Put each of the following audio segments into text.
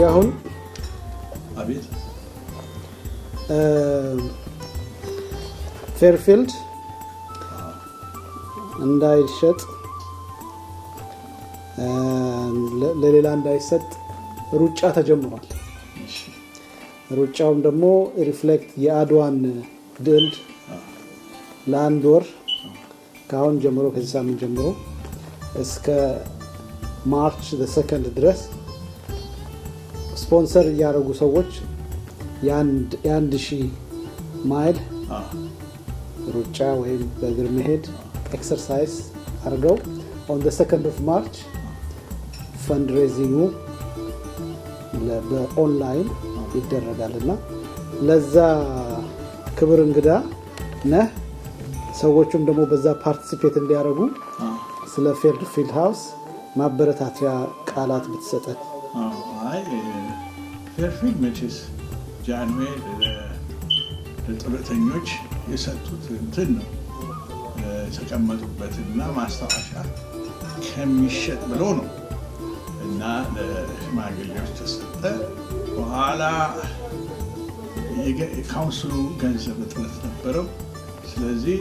ጥላሁን አቤት ፌርፊልድ እንዳይሸጥ ለሌላ እንዳይሰጥ ሩጫ ተጀምሯል። ሩጫውም ደግሞ ሪፍሌክት የአድዋን ድል ለአንድ ወር ካሁን ጀምሮ ከዚህ ሳምንት ጀምሮ እስከ ማርች 2 ድረስ ስፖንሰር ያደረጉ ሰዎች የአንድ ሺህ ማይል ሩጫ ወይም በእግር መሄድ ኤክሰርሳይዝ አድርገው on the 2nd of March ፈንድሬዚንጉ በኦንላይን ይደረጋልና ለዛ ክብር እንግዳ ነህ። ሰዎችም ደግሞ በዛ ፓርቲሲፔት እንዲያደርጉ ስለ ፌርፊልድ ሃውስ ማበረታቻ ቃላት ብትሰጠን። አይ ፌርፊልድ መቼስ ጃንዌይ ለጡረተኞች የሰጡት እንትን ነው የተቀመጡበትና ማስታወሻ ከሚሸጥ ብሎ ነው እና ለሽማግሌዎች ተሰጠ። በኋላ የካውንስሉ ገንዘብ እጥረት ነበረው። ስለዚህ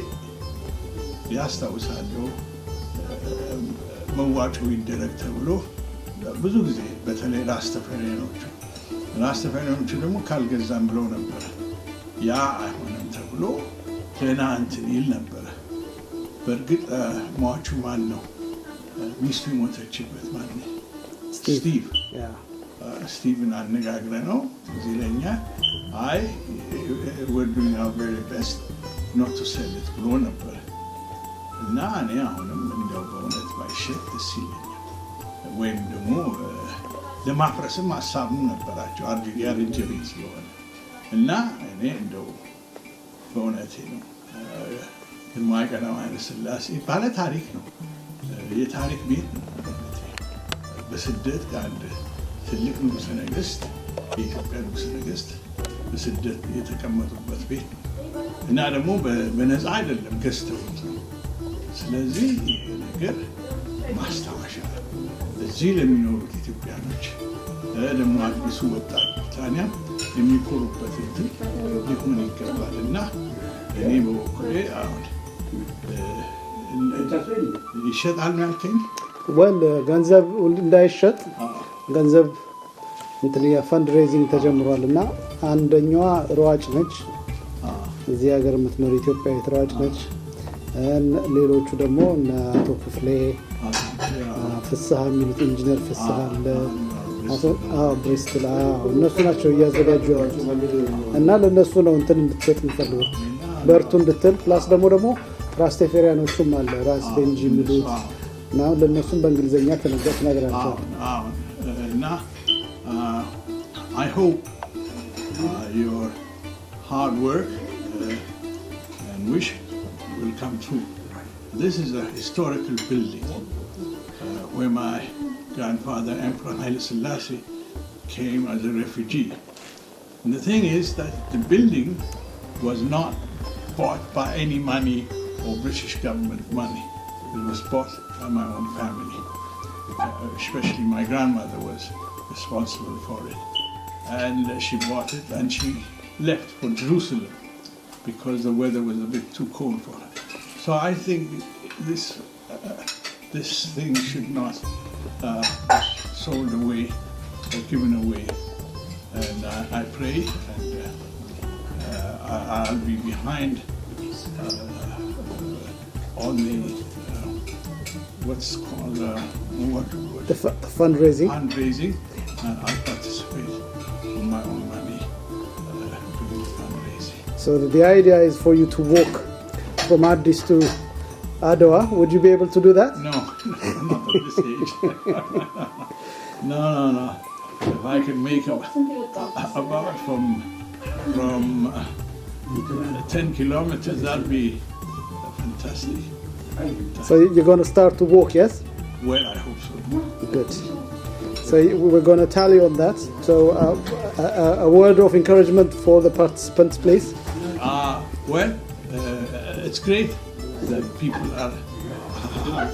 ያስታውሳለሁ መዋጮ ይደረግ ተብሎ ብዙ ጊዜ በተለይ ራስተፈሪያኖቹ ደግሞ ካልገዛም ብለው ነበረ። ያ አይሆንም ተብሎ ገና እንትን ይል ነበረ። በእርግጥ ሟቹ ማን ነው? ሚስቱ የሞተችበት ማን ነው? ስቲቭን አነጋግረ ነው እዚህ ለኛ አይ we're doing our very best not to sell it ብሎ ነበረ እና እኔ አሁንም እንደው በእውነት ባይሸጥ ደስ ይለኛል። ወይም ደግሞ ለማፍረስም ሀሳቡ ነበራቸው ያረጀ ቤት ስለሆነ እና እኔ እንደው በእውነቴ ነው ግርማዊ ቀዳማዊ ኃይለ ሥላሴ ባለ ታሪክ ነው፣ የታሪክ ቤት ነው። በስደት ከአንድ ትልቅ ንጉሠ ነገሥት የኢትዮጵያ ንጉሠ ነገሥት በስደት የተቀመጡበት ቤት ነው እና ደግሞ በነፃ አይደለም ገዝተውት ነው። ስለዚህ ይሄ ነገር ማስታወሻ እዚህ ለሚኖሩት ኢትዮጵያኖች ደግሞ አዲሱ ወጣት ብሪታንያ የሚኮሩበት እንትን ሊሆን ይገባል እና እኔ በበኩሌ አሁን ይሸጣል ነው ያልከኝ? ገንዘብ እንዳይሸጥ ገንዘብ እንትን ፈንድሬዚንግ ተጀምሯል እና አንደኛዋ ሯጭ ነች፣ እዚህ ሀገር የምትኖር ኢትዮጵያዊት ሯጭ ነች። ሌሎቹ ደግሞ እነ አቶ ክፍሌ ፍስሐ የሚሉት ኢንጂነር ፍስሐ አለ፣ ብሪስትል እነሱ ናቸው እያዘጋጁ ያሉት እና ለእነሱ ነው እንትን እንድትሰጥ የምፈልገው በርቱ እንድትል። ፕላስ ደግሞ ራስቴፌሪያኖቹም አለ ራስ ቤንጂ የሚሉት እና ለእነሱም በእንግሊዝኛ ትነግራቸዋል እና I hope your hard work and wish will come true. This is a historical building where my grandfather, Emperor Haile Selassie, came as a refugee. And the thing is that the building was not bought by any money or British government money. It was bought by my own family. Especially my grandmother was responsible for it. And she bought it and she left for Jerusalem because the weather was a bit too cold for her. So I think this thing should not be sold away or given away. And I pray and I'll be behind on the what's called the fundraising. I'll participate with my own money doing fundraising. So the idea is for you to walk from Addis to Adwa. Would you be able to do that? No, not at this age. No. If I could make about from 10 kilometers, that'd be fantastic. So you're going to start to walk, yes? Well, I hope so. Good. So we're going to tally on that. So a word of encouragement for the participants, please. Well, it's great that people have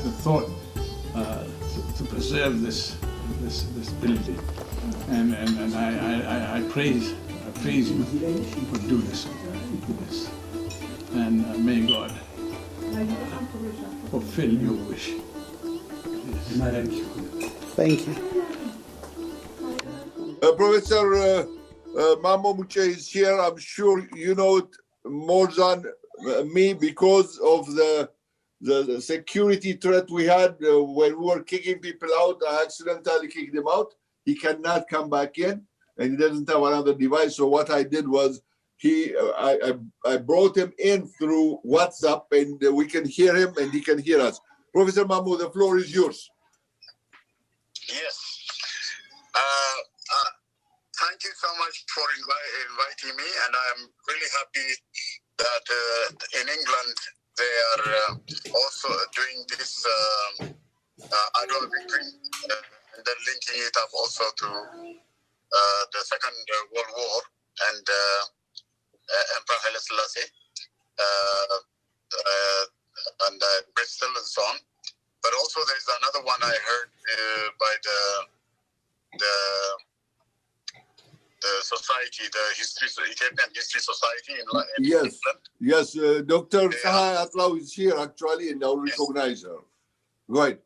the thought to preserve this building. And I praise you for doing this. And may God fulfill your wish. Thank you. Professor Mamo Muche is here. I'm sure you know it more than me because of the security threat we had when we were kicking people out. I accidentally kicked him out. He cannot come back in, and he doesn't have another device. So what I did was I brought him in through WhatsApp, and we can hear him, and he can hear us. Professor Mamo, the floor is yours. Yes. Thank you so much for inviting me, and I'm really happy that in England they are also doing this Adwa victory, and then linking it up also to the Second World War and Emperor Haile Selassie and Bristol and so on. But also there's another one I heard by the society, the Ethiopian History Society in Yes, England. yes. Dr. Saha Atlaw is here actually, and I'll recognize her. Go ahead.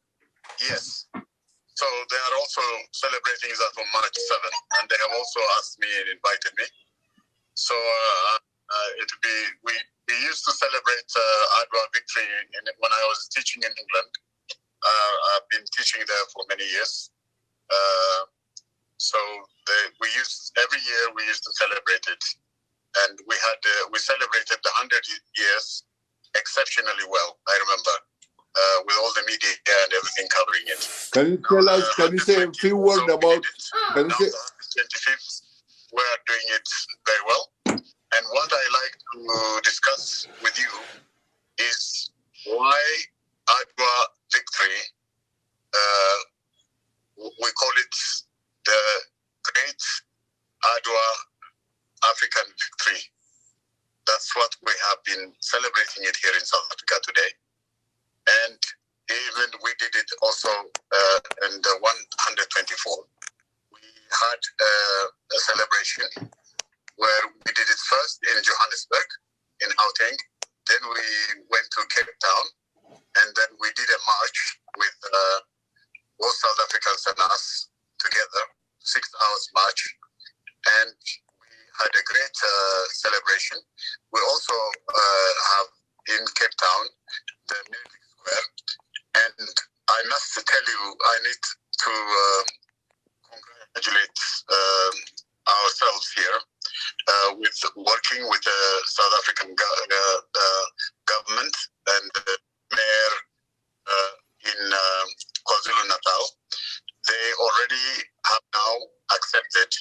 Yes. So they are also celebrating that on March 7th, and they have also asked me and invited me. So we used to celebrate Adwa victory when I was teaching in England. I've been teaching there for many years. So every year we used to celebrate it, and we celebrated the 100 years exceptionally well. I remember with all the media and everything covering it. Can you tell us? Can you say a few words about? Can you say? The 25th, we are doing it very well. And what I like to discuss with you is why Adwa victory. We call it the Great Adwa African Victory. That's what we have been celebrating it here in South Africa today. And even we did it also in the 124. We had a celebration where we did it first in Johannesburg, in Gauteng. Then we went to Cape Town, and then we did a march with both South Africans and us together, 6 hours march, and we had a great celebration. We also have in Cape Town the Military Square, and I must tell you, I need to congratulate ourselves here with working with the South African government and the mayor in KwaZulu-Natal. They already have now accepted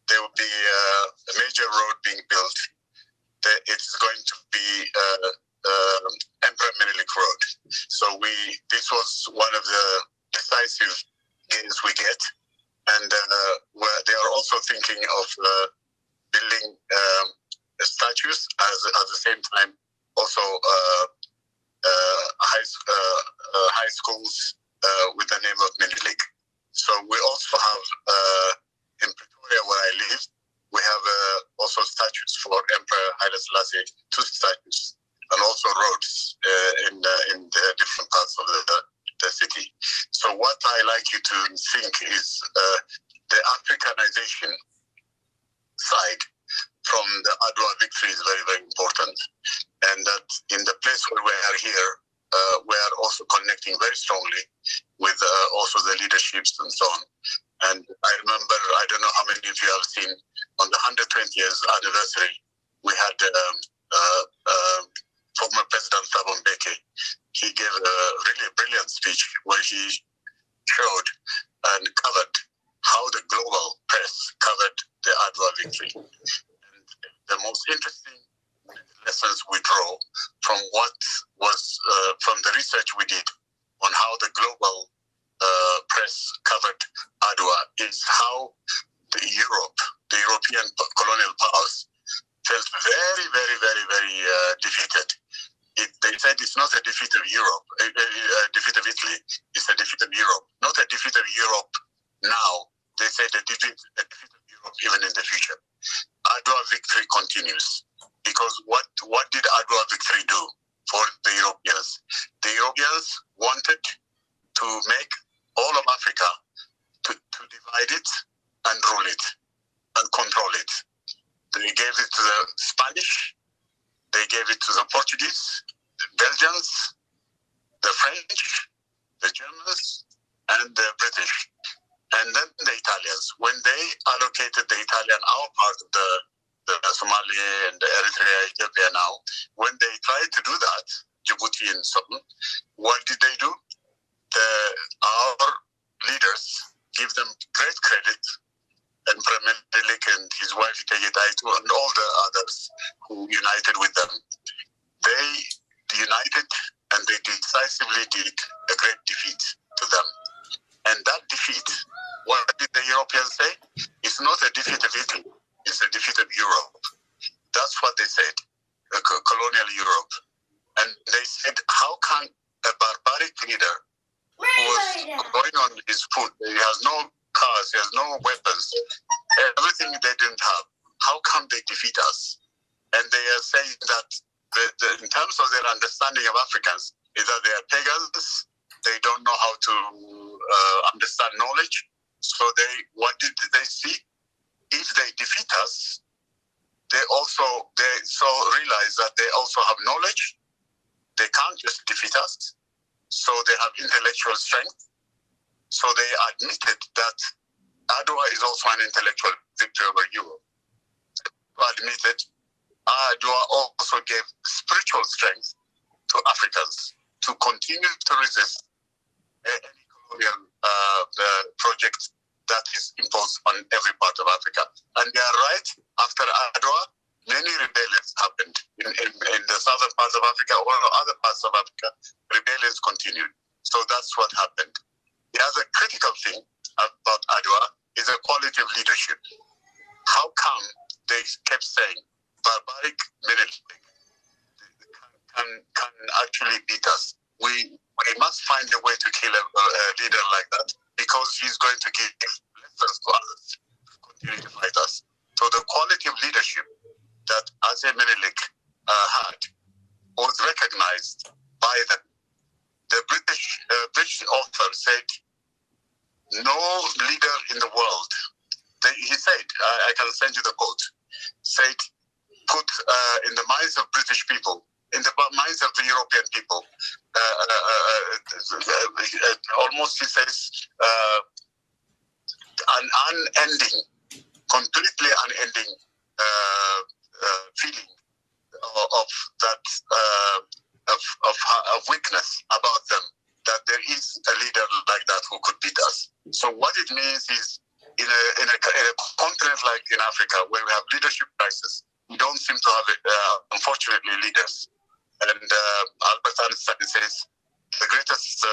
there will be a major road being built. It's going to be Emperor Minilik Road. So this was one of the decisive gains we get, and where they are also thinking of building statues at the same time, also high schools with the name of Minilik. So we also have in Pretoria, where I live, we have also statues for Emperor Haile Selassie, 2 statues, and also roads in the different parts of the city. So what I like you to think is the Africanization side from the Adwa victory is very, very important. And that in the place where we are here, we are also connecting very strongly with also the leaderships and so on. And I remember, I don't know how many of you have seen, on the 120th anniversary, we had former President Thabo Mbeki. He gave a really brilliant speech where he showed and covered how the global press covered the Adwa victory. And the most interesting lessons we draw from what was from the research we did on how the global press covered Adwa is how the European colonial powers felt very, very, very, very defeated. They said it's not a defeat of Europe, defeat of Italy, it's a defeat of Europe. Not a defeat of Europe now. They said a defeat victory do for the Europeans? The Europeans wanted to make all of Africa to divide it and rule it and control it. They gave it to the Spanish, they gave it to the Portuguese, the Belgians, the French, the Germans, and the British, and then the Italians. When they allocated the Italian, our part of the Somalia and the Eritrea, Ethiopia now, when they tried to do that, Djibouti and so on, what did they do? Our leaders give them great credit, and Prime Minister and his wife Taitu and all the others who united with them. They united and they decisively did a great defeat to them. And that defeat, what did the Europeans say? It's not a defeat of Italy, it's a defeat of Europe. That's what they said, colonial Europe. And they said, how can a barbaric leader who was going on his foot, he has no cars, he has no weapons, everything they didn't have, how come they defeat us? And they are saying that in terms of their understanding of Africans, is that they are pagans, they don't know how to understand knowledge. So what did they see? If they defeat us, they realize that they also have knowledge. They can't just defeat us. So they have intellectual strength. So they admitted that Adwa is also an intellectual victory over Europe. Admitted, Adwa also gave spiritual strength to Africans to continue to resist any colonial project that is imposed on every part of Africa. And they are right, after Adwa, many rebellions happened in the southern parts of Africa or other parts of Africa. Rebellions continued. So that's what happened. The other critical thing about Adwa is the quality of leadership. How come they kept saying barbaric military can actually beat us? We must find a way to kill a leader like that because he's going to give lessons to others to continue to fight us. So the quality of leadership that Ase Menelik had was recognized by them. The British author said, no leader in the world, he said, I can send you the quote, said, put in the minds of British people, in the minds of the European people, almost he says, an unending, completely unending feeling of that of weakness about them, that there is a leader like that who could beat us. So what it means is, in a continent like in Africa, where we have leadership crisis, we don't seem to have, unfortunately, leaders. And Albert Einstein says the greatest,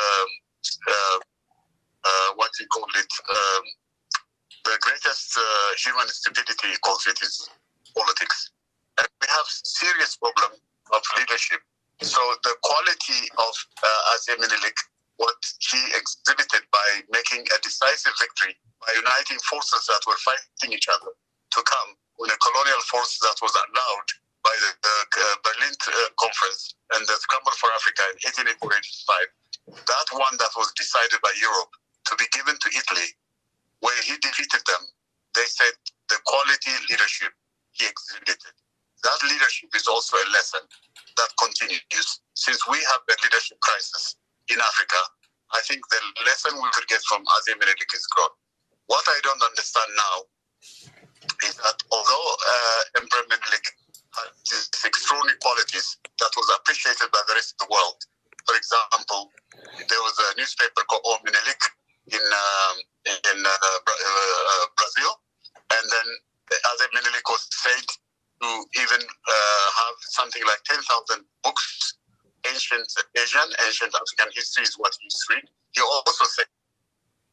the greatest human stupidity, he calls it, is politics. And we have serious problem of leadership. So the quality of Ase Menelik, what he exhibited by making a decisive victory, by uniting forces that were fighting each other to come when a colonial force that was allowed by the Berlin Conference and the Scramble for Africa in 1885, that one that was decided by Europe to be given to Italy, where he defeated them, they said the quality leadership he exhibited. That leadership is also a lesson that continues. Since we have the leadership crisis in Africa, I think the lesson we will get from Ase Menelik is gone. What I don't understand now is that although Emperor Menelik had these extraordinary qualities that was appreciated by the rest of the world, for example, there was a newspaper called O Menelik in Brazil, and then Ase Menelik was said to even have something like 10,000 books, ancient Asian, ancient African history is what he used to read. He also said,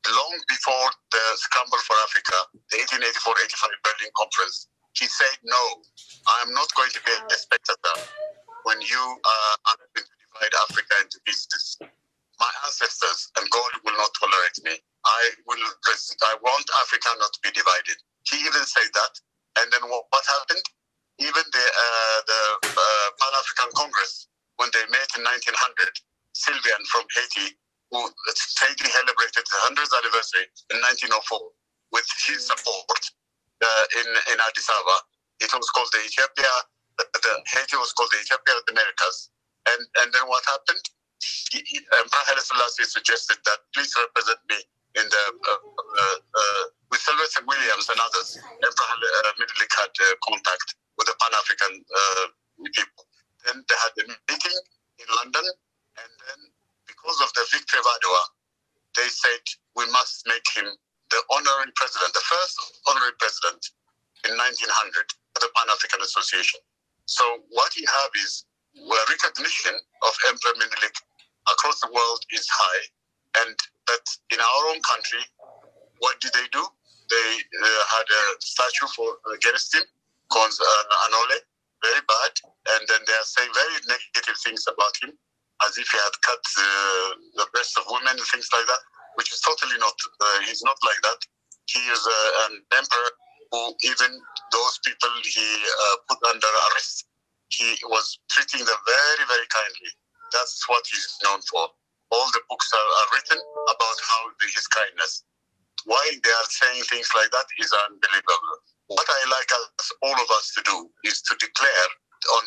long before the Scramble for Africa, the 1884-85 Berlin Conference, he said, no, I'm not going to be a spectator when you are going to divide Africa into pieces. My ancestors and God will not tolerate me. I want Africa not to be divided. He even said that. And then what happened? even the Pan-African Congress, when they met in 1900, Sylvian from Haiti, who Haiti celebrated the 100th anniversary in 1904 with his support in Addis Ababa. It was called the Ethiopia, Haiti was called the Ethiopia of the Americas. And then what happened? Emperor Haile Selassie suggested that please represent me in the with Sylvester Williams and others. Emperor Menelik had contact with the Pan-African people. Then they had a meeting in London, and then because of the victory of Adwa, they said we must make him the honorary president, the first honorary president in 1900 of the Pan-African Association. So what you have is where recognition of Emperor Menelik across the world is high, and that in our own country, what did they do? They had a statue against him, called Anole, very bad, and then they are saying very negative things about him, as if he had cut the breasts of women and things like that, which is totally not, he's not like that. He is an emperor who even those people he put under arrest, he was treating them very, very kindly. That's what he's known for. All the books are written about his kindness. Why they are saying things like that is unbelievable. What I like all of us to do is to declare on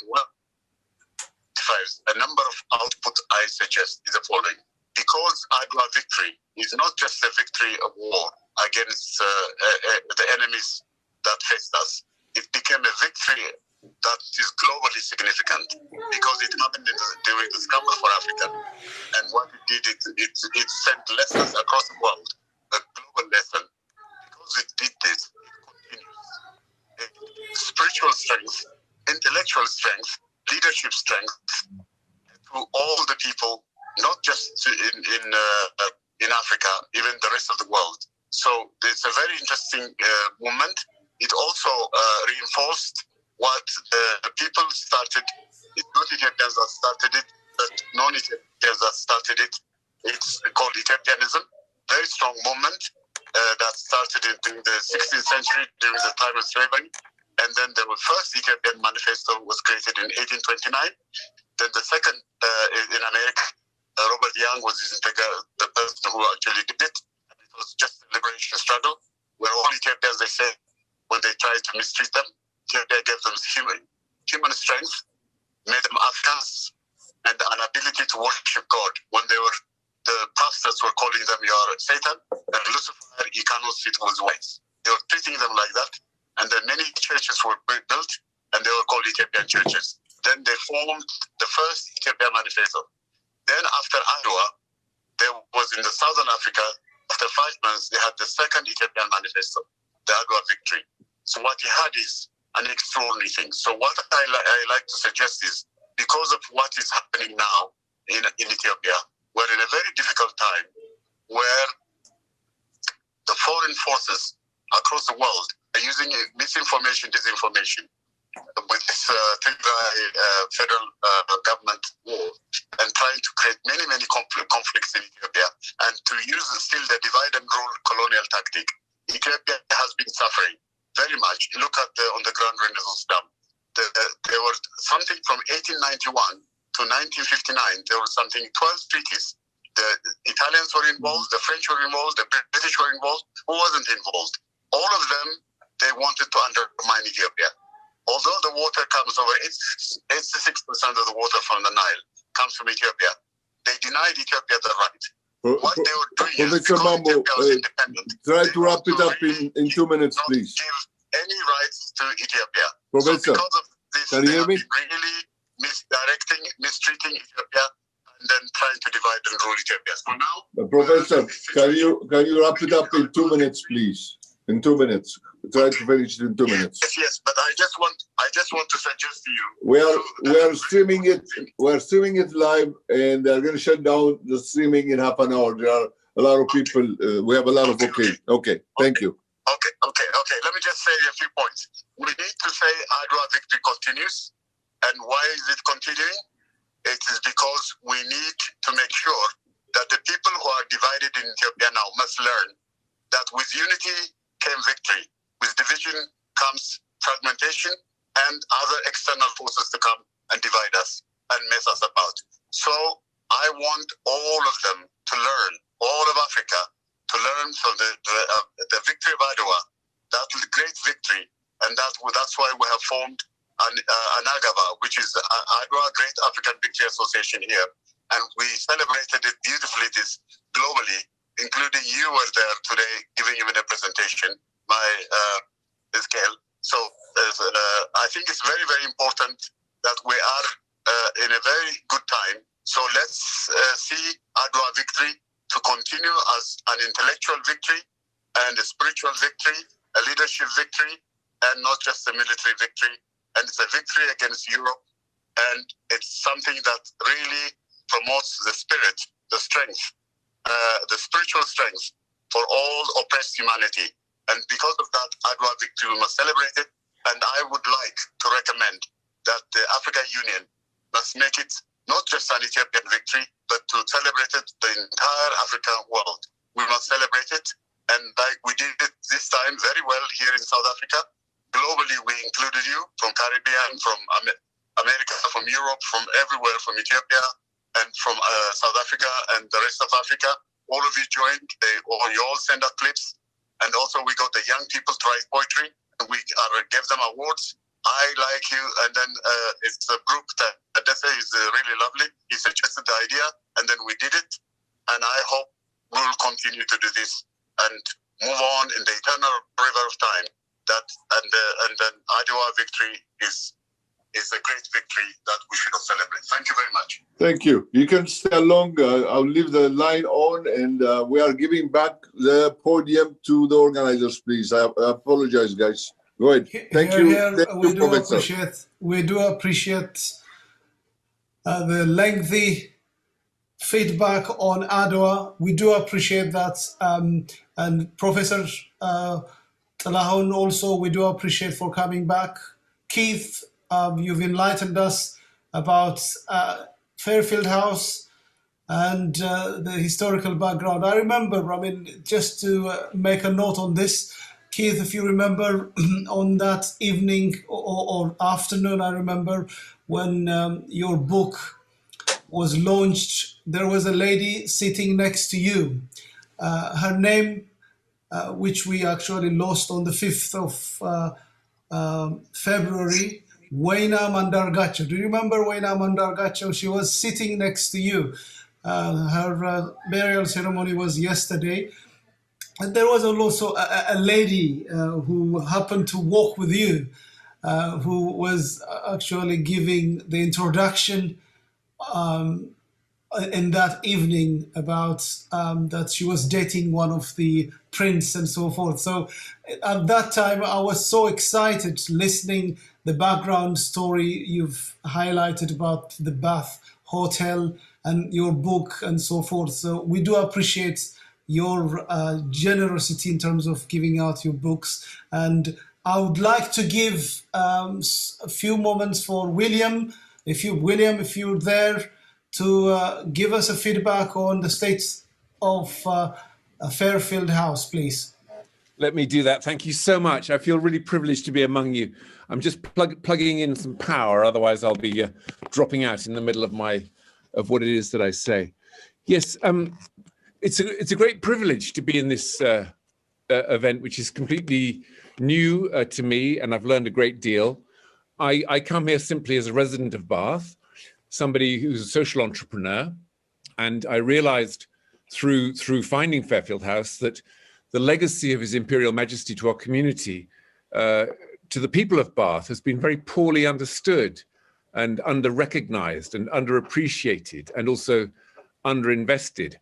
a number of outputs I suggest is the following. Because Adwa victory is not just a victory of war against the enemies that faced us, it became a victory that is globally significant because it happened during the scramble for Africa. And what it did, it sent lessons across the world, a global lesson. Because it did this, it continues. Spiritual strength, intellectual strength, leadership strength to all the people, not just in Africa, even the rest of the world. So it's a very interesting movement. It also reinforced what the people started. It's not Ethiopians that started it, but non-Ethiopians that started it. It's called Ethiopianism. Very strong movement that started during the 16th century, during the time of slavery. And then the first Ethiopian manifesto was created in 1829. Then the second in America, Robert Young was the person who actually did it. And it was just a liberation struggle where all Ethiopians, they say, when they tried to mistreat them, Ethiopia gave them human strength, made them Africans, and an ability to worship God. When the pastors were calling them, you are Satan, and Lucifer, Icanos, it was ways. They were treating them like that. And then many churches were built, and they were called Ethiopian churches. Then they formed the first Ethiopian manifesto. Then after Adwa, there was in the Southern Africa, after 5 months, they had the second Ethiopian manifesto, the Adwa victory. So what you had is an extraordinary thing. So what I like to suggest is, because of what is happening now in Ethiopia, we're in a very difficult time where the foreign forces across the world are using misinformation, disinformation with this federal government war and trying to create many conflicts in Ethiopia and to use still the divide and rule colonial tactic. Ethiopia has been suffering very much. Look at on the Grand Renaissance Dam. There was something from 1891 to 1959. There was something 12 treaties. The Italians were involved, the French were involved, the British were involved. Who wasn't involved? All of them, they wanted to undermine Ethiopia. Although the water comes over, 86% of the water from the Nile comes from Ethiopia. They denied Ethiopia the right. What they were doing is, because Ethiopia was independent, try to wrap it up in 2 minutes, please. Give any rights to Ethiopia. Professor, so because of this, can you hear me? Really misdirecting, mistreating Ethiopia, and then trying to divide and rule Ethiopia. So now, Professor, can you wrap it up in 2 minutes, please? In 2 minutes. Try to finish it in 2 minutes. Yes, but I just want to suggest to you. We are streaming it. We're streaming it live, and they're going to shut down the streaming in half an hour. There are a lot of people. We have a lot of okay. Thank you. Okay. Let me just say a few points. We need to say Adwa victory continues, and why is it continuing? It is because we need to make sure that the people who are divided in Ethiopia now must learn that with unity came victory. With division comes fragmentation, and other external forces to come and divide us and mess us about. So I want all of them to learn, all of Africa, to learn from the victory of Adwa, that great victory, and that's why we have formed an AGAVA, which is Adwa Great African Victory Association here, and we celebrated it beautifully globally, including you were there today giving even a presentation, scale. So I think it's very, very important that we are in a very good time. So let's see Adwa victory to continue as an intellectual victory and a spiritual victory, a leadership victory, and not just a military victory. And it's a victory against Europe, and it's something that really promotes the spirit, the strength, the spiritual strength for all oppressed humanity. And because of that Adwa victory, we must celebrate it. And I would like to recommend that the African Union must make it not just an Ethiopian victory, but to celebrate it the entire African world. We must celebrate it. And like we did it this time very well here in South Africa, globally we included you from Caribbean, from America, from Europe, from everywhere, from Ethiopia, and from South Africa and the rest of Africa. All of you joined, you all send out clips. And also we got the young people to write poetry, and we gave them awards. I like you, and then it's a group that Adese is really lovely. He suggested the idea, and then we did it. And I hope we will continue to do this and move on in the eternal river of time. And then Adwa victory is a great victory that we should celebrate. Thank you very much. Thank you. You can stay along. I'll leave the line on, and we are giving back the podium to the organizers, please. I apologize, guys. Go ahead. Thank you. We do appreciate the lengthy feedback on Adwa. We do appreciate that. And Professor Talahon also, we do appreciate for coming back. Keith, you've enlightened us about Fairfield House and the historical background. I remember, just to make a note on this, Keith, if you remember, on that evening or afternoon, I remember when your book was launched, there was a lady sitting next to you. Her name, which we actually lost on the 5th of February, Waina Mandargacho. Do you remember Waina Mandargacho? She was sitting next to you. Her burial ceremony was yesterday. And there was also a lady who happened to walk with you, who was actually giving the introduction in that evening about that she was dating one of the prince and so forth. So at that time, I was so excited listening the background story you've highlighted about the Bath Hotel and your book and so forth. So we do appreciate your generosity in terms of giving out your books. And I would like to give a few moments for William, if you're there, to give us a feedback on the state of Fairfield House, please. Let me do that. Thank you so much. I feel really privileged to be among you. I'm just plugging in some power, otherwise I'll be dropping out in the middle of what it is that I say. Yes, it's a great privilege to be in this event, which is completely new to me, and I've learned a great deal. I come here simply as a resident of Bath, somebody who's a social entrepreneur, and I realized through finding Fairfield House that the legacy of His Imperial Majesty to our community, to the people of Bath, has been very poorly understood and under-recognized and underappreciated and also underinvested.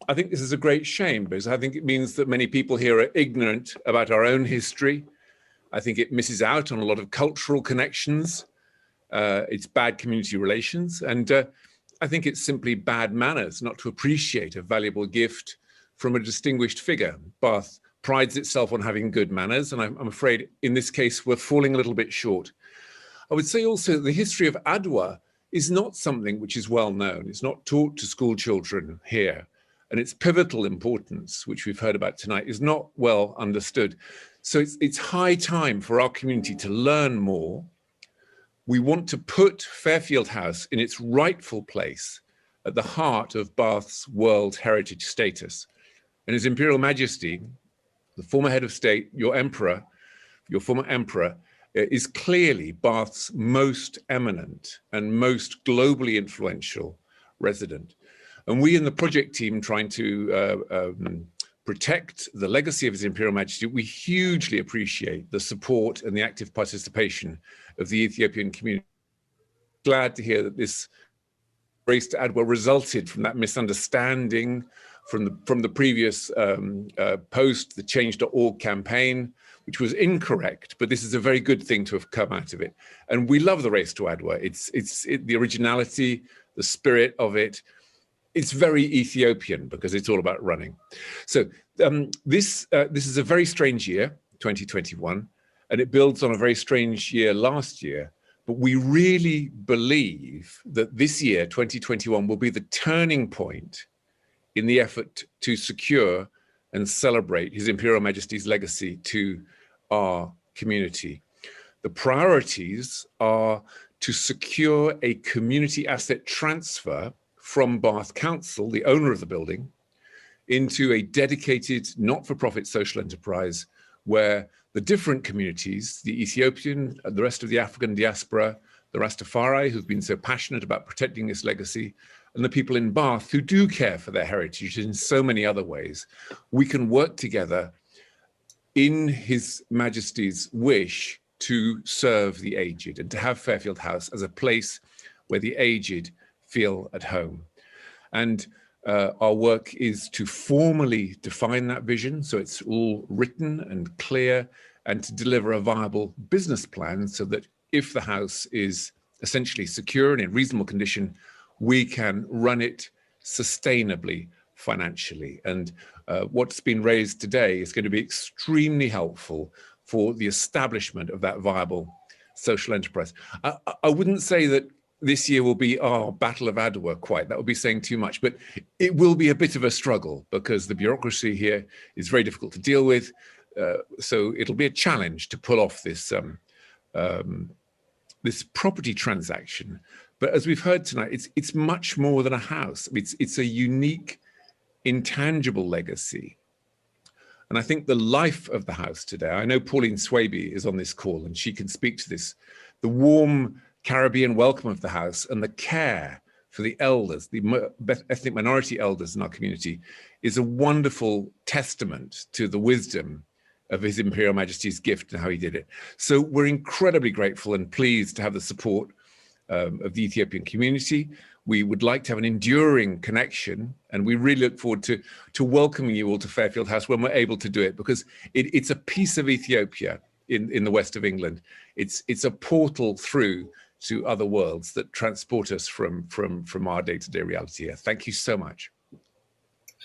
I think this is a great shame because I think it means that many people here are ignorant about our own history. I think it misses out on a lot of cultural connections. It's bad community relations. And I think it's simply bad manners not to appreciate a valuable gift from a distinguished figure. Bath prides itself on having good manners, and I'm afraid in this case we're falling a little bit short. I would say also the history of Adwa is not something which is well known. It's not taught to school children here, and its pivotal importance, which we've heard about tonight, is not well understood. So it's high time for our community to learn more we want to put Fairfield House in its rightful place at the heart of Bath's World Heritage status. And His Imperial Majesty, the former head of state, your former emperor, is clearly Bath's most eminent and most globally influential resident. And we in the project team trying to protect the legacy of His Imperial Majesty, we hugely appreciate the support and the active participation of the Ethiopian community. Glad to hear that this Racetoadwa resulted from that misunderstanding from the previous post, the Change.org campaign, which was incorrect, but this is a very good thing to have come out of it. And we love the Racetoadwa. It's the originality, the spirit of it. It's very Ethiopian because it's all about running. So this is a very strange year, 2021, and it builds on a very strange year last year. But we really believe that this year, 2021, will be the turning point in the effort to secure and celebrate His Imperial Majesty's legacy to our community. The priorities are to secure a community asset transfer from Bath Council, the owner of the building, into a dedicated not-for-profit social enterprise where the different communities, the Ethiopian, the rest of the African diaspora, the Rastafari, who've been so passionate about protecting this legacy, and the people in Bath who do care for their heritage in so many other ways, we can work together in His Majesty's wish to serve the aged and to have Fairfield House as a place where the aged feel at home. And our work is to formally define that vision, so it's all written and clear, and to deliver a viable business plan so that if the house is essentially secure and in reasonable condition, we can run it sustainably financially. And what's been raised today is going to be extremely helpful for the establishment of that viable social enterprise. I wouldn't say that this year will be our Battle of Adwa quite, that would be saying too much, but it will be a bit of a struggle because the bureaucracy here is very difficult to deal with. So it'll be a challenge to pull off this, this property transaction. But as we've heard tonight, it's much more than a house. It's a unique, intangible legacy. And I think the life of the house today, I know Pauline Swaby is on this call and she can speak to this, the warm Caribbean welcome of the house and the care for the elders, the ethnic minority elders in our community, is a wonderful testament to the wisdom of His Imperial Majesty's gift and how he did it. So we're incredibly grateful and pleased to have the support of the Ethiopian community. We would like to have an enduring connection, and we really look forward to welcoming you all to Fairfield House when we're able to do it, because it's a piece of Ethiopia in the west of England. It's a portal through to other worlds that transport us from our day-to-day reality here. Thank you so much.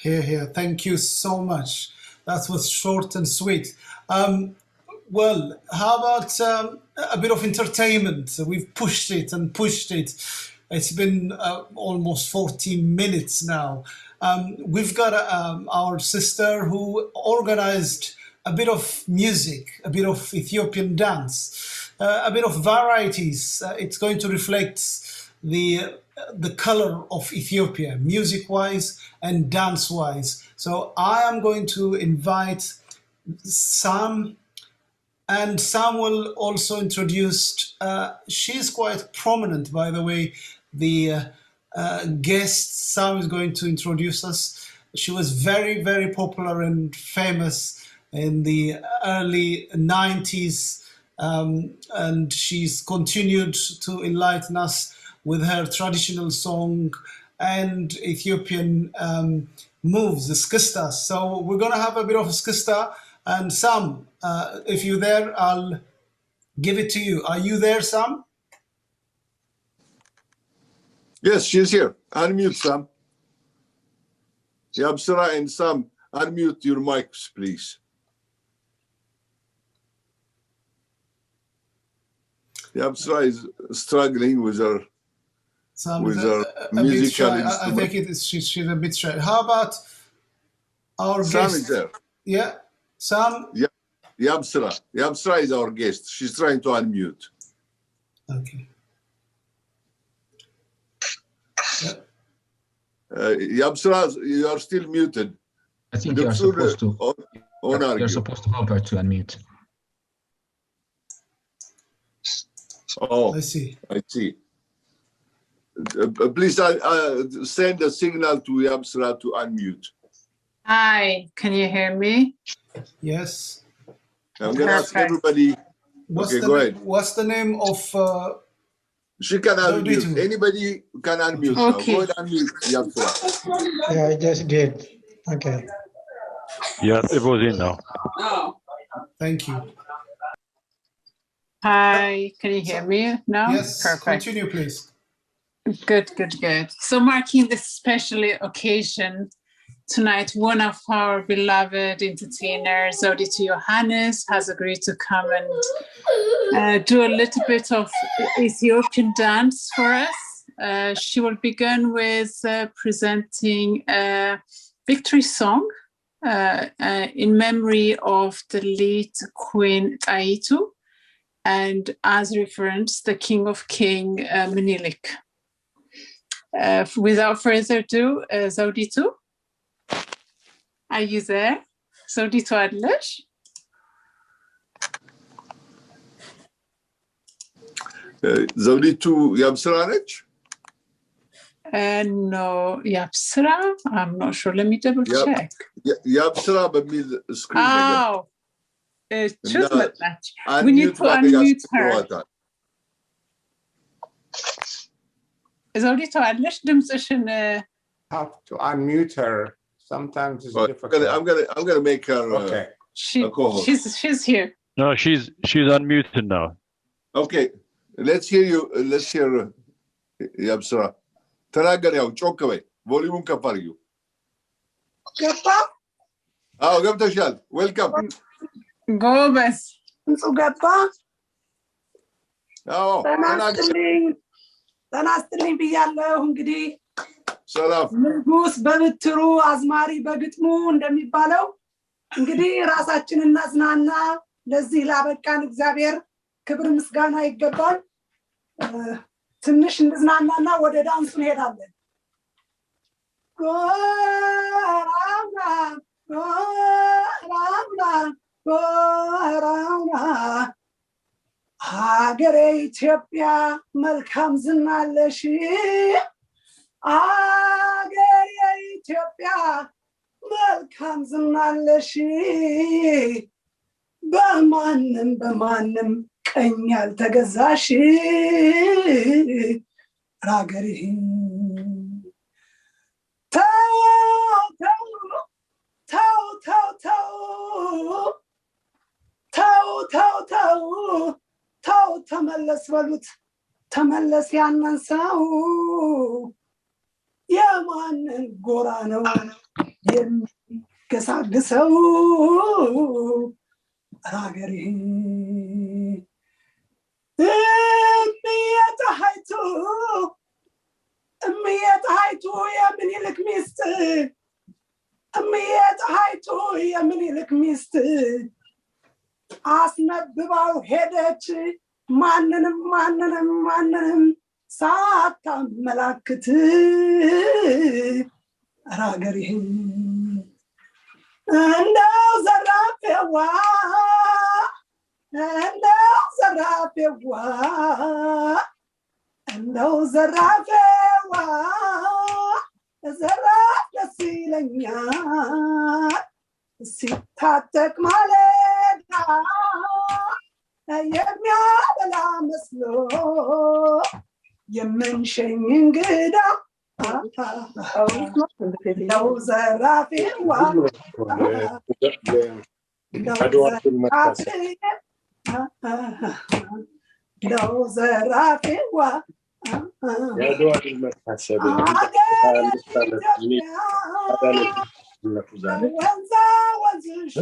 Here. Thank you so much. That was short and sweet. Well, how about a bit of entertainment? We've pushed it and pushed it. It's been almost 40 minutes now. We've got our sister who organized a bit of music, a bit of Ethiopian dance, a bit of varieties. It's going to reflect the color of Ethiopia, music-wise and dance-wise. So I am going to invite Sam, and Sam will also introduce, she's quite prominent, by the way, the guest Sam is going to introduce us. She was very, very popular and famous in the early 90s, and she's continued to enlighten us with her traditional song and Ethiopian moves, the skista. So we're going to have a bit of a skista. And Sam, if you're there, I'll give it to you. Are you there, Sam? Yes, she's here. Unmute, Sam. Yabsara and Sam, unmute your mics, please. Yabsara is struggling with her, Sam with is her a bit musical shy. I instrument. think she's a bit shy. How about our Sam guest? is there. Yeah, Sam? Yeah, Yabsara. Yabsara is our guest. She's trying to unmute. Okay. Yabsra, you are still muted. I think you are supposed to. You're supposed to hover to unmute. Oh, I see. I see. Please send a signal to Yabsra to unmute. Hi, can you hear me? Yes. I'm going to ask everybody. Go ahead. What's the name of... She can unmute. Anybody can unmute now. Go ahead and unmute, Yabsra. Yeah, I just did. Okay. Yes, it was in now. Thank you. Hi, can you hear me now? Yes, perfect. Continue, please. Good. So marking this special occasion, tonight, one of our beloved entertainers, Zodito Johannes, has agreed to come and do a little bit of Ethiopian dance for us. She will begin with presenting a victory song in memory of the late Queen Taitu, and as reference, the King of King Menilik. Without further ado, Zodito. Are you there? Zodito Adlesh? Zodito Yabsra nech? No, Yabsra? I'm not sure. Let me double check. Yabsra bemil screen. Oh, we need to unmute her. Zodito Adlesh, dimsishin. Have to unmute her. Sometimes it's difficult. I'm gonna make her. Okay. She's here. No, she's unmuted now. Okay, let's hear you. Let's hear Yabsra. Tanagar yaw choke bhai. Volume ka par you. Gappa. Ah, Gaptashal. Welcome. Go bas. So Gappa. Oh, ተናስተልኝ ብያለሁ እንግዲህ ሰላም ንጉስ በምትሩ አዝማሪ በግጥሙ እንደሚባለው እንግዲህ ራሳችንን እናዝናና ለዚህ ላበቃን እግዚአብሔር ክብር ምስጋና ይገባል ትንሽ እንዝናናና ወደ ዳንሱ እንሄዳለን ጎራውና ሀገሬ ኢትዮጵያ መልካም ዝናለሽ ሀገሬ ኢትዮጵያ መልካም ዝናለሽ በማንም ቀኝ ያልተገዛሽ ሀገሬ ተው ተመለስ በሉት ተመለስ ያንን ሰው የማንን ጎራ ነው የሚገሳግሰው ሀገሬ እምየጣይቱ የምኒልክ ሚስት እምየጣይቱ የምኒልክ ሚስት አስነብባው ሄደች ማንንም ሳታመላክት ሀገሬ እንደው ዘራፌዋ ዘራፍ ደስ ይለኛል ሲታጠቅ ማለዳ የሚያበላ መስሎ የምንሸኝ እንግዳ ነው ዘራፌዋ ነው ዘራፌዋ ወንዛ ወንዝሽ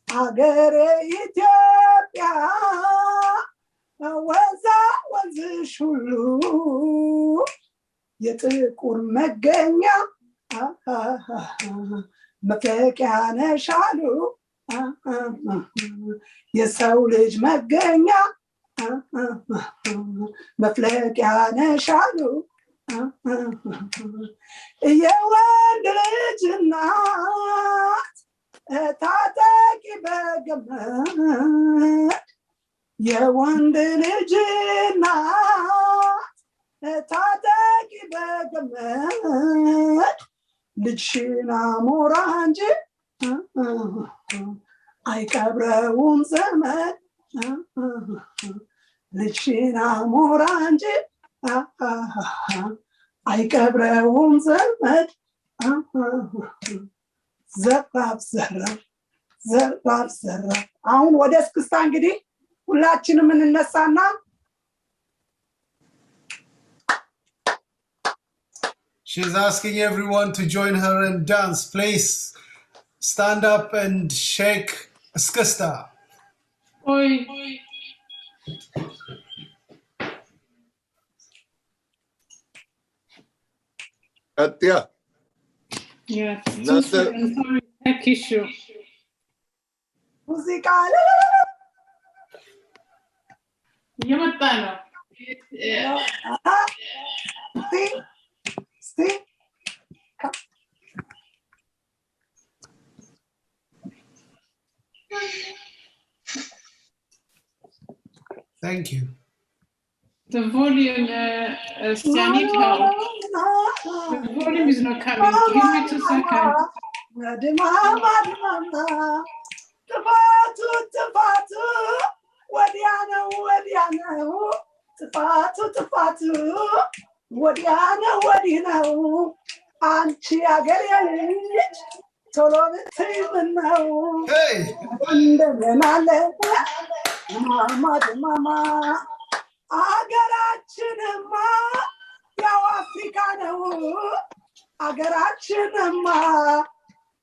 ሀገሬ ኢትዮጵያ ወንዛ ወንዝሽ ሁሉ የጥቁር መገኛ መፍለቂያ ነሽ አሉ የሰው ልጅ መገኛ መፍለቂያ ነሽ አሉ የወንድ ልጅ እናት ታጠቂ በገመድ የወንድ ልጅ እናት ታጠቂ በገመድ ልጅሽን አሞራ እንጂ አይቀብረውም ዘመድ ልጅሽን አሞራ እንጂ አይቀብረውም ዘመድ ዘራፍ ዘራፍ ዘራፍ ዘራፍ አሁን ወደ እስክስታ እንግዲህ ሁላችንም እንነሳና She's asking everyone to join her and dance. Please stand up and shake Skista. Oi. Atya. Yes. That's a tech issue. Musical. የመጣ ነው See? Thank you. The volume, I need help. The volume is not coming. Give me 2 seconds. ወዲያነው አንቺ አገሬ ልጅ ቶሎ ብትይ ምነው እንደምን አለ ማማ አገራችንማ ያው አፍሪካ ነው አገራችንማ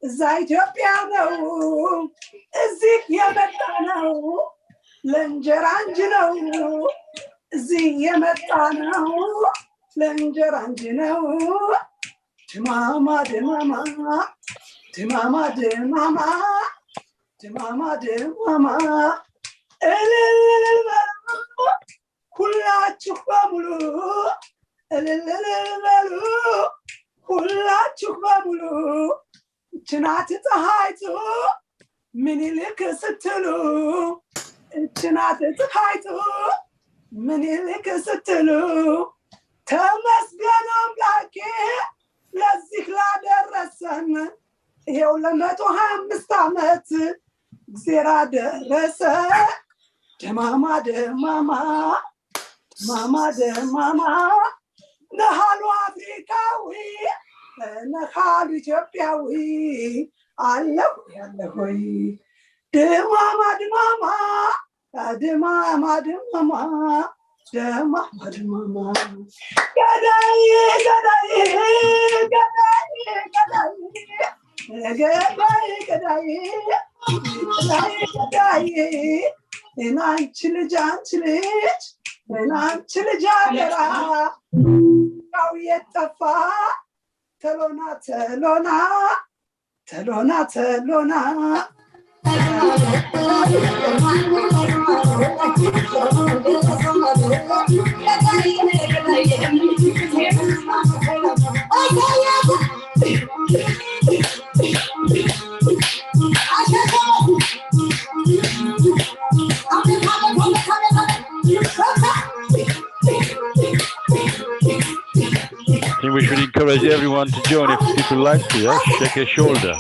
እዛ ኢትዮጵያ ነው እዚህ የመጣ ነው ለእንጀራ እንጂ ነው እዚህ የመጣ ነው ለእንጀራ እንጂ ነው ድማማ ድማማ ድማማ ድማማ ድማማ ድማማ እልል በሉ ሁላችሁ በሙሉ እልል በሉ ሁላችሁ በሙሉ እችናት ፀሐይቱ ምኒልክ ስትሉ እችናት ፀሐይቱ ምኒልክ ስትሉ ተመስገን አምላኬ ለዚህ ላደረሰን ይሄው ለ125 ዓመት እግዚአብሔር አደረሰ ደማማ ደማማ ማማ ደማማ ነሃሉ አፍሪካዊ ነሃሉ ኢትዮጵያዊ አለሁ ያለሆይ ደማማ ደማማ ደማማ ደማማ ደማማ ደማማ ገዳይ ገዳይ ገዳይ ገዳይ ገዳይ ገዳይ ገዳይ እናንቺ ልጅ አንቺ ልጅ እናንቺ ልጅ አደራ ያው የጠፋ ተሎና ተሎና ተሎና ተሎና I think we should encourage everyone to join if people like to, yeah? Shake a shoulder.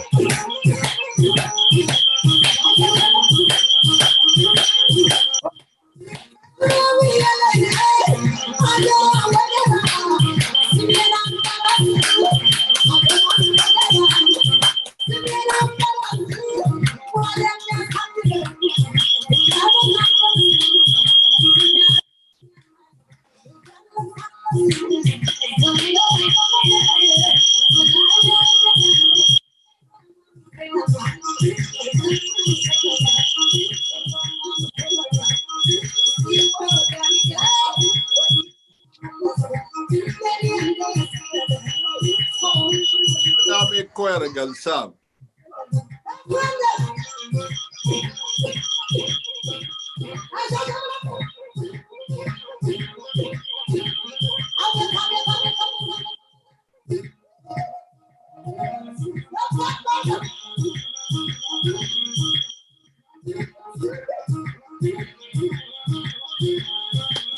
Sam.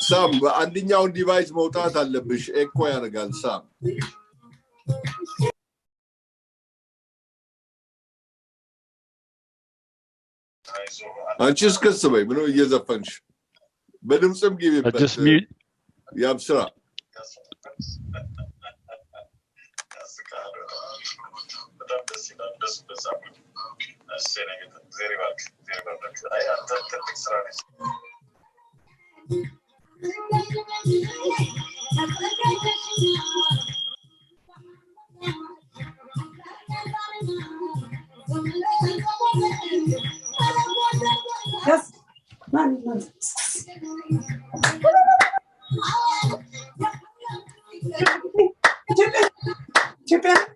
Sam, አንደኛውን ዲቫይስ መውጣት አለብሽ ኤኮ ያደርጋል Sam. አንቺስ ከስበይ ምን እየዘፈንሽ በድምጽም ግቢበት ያብስራ Yes. Japan. Japan.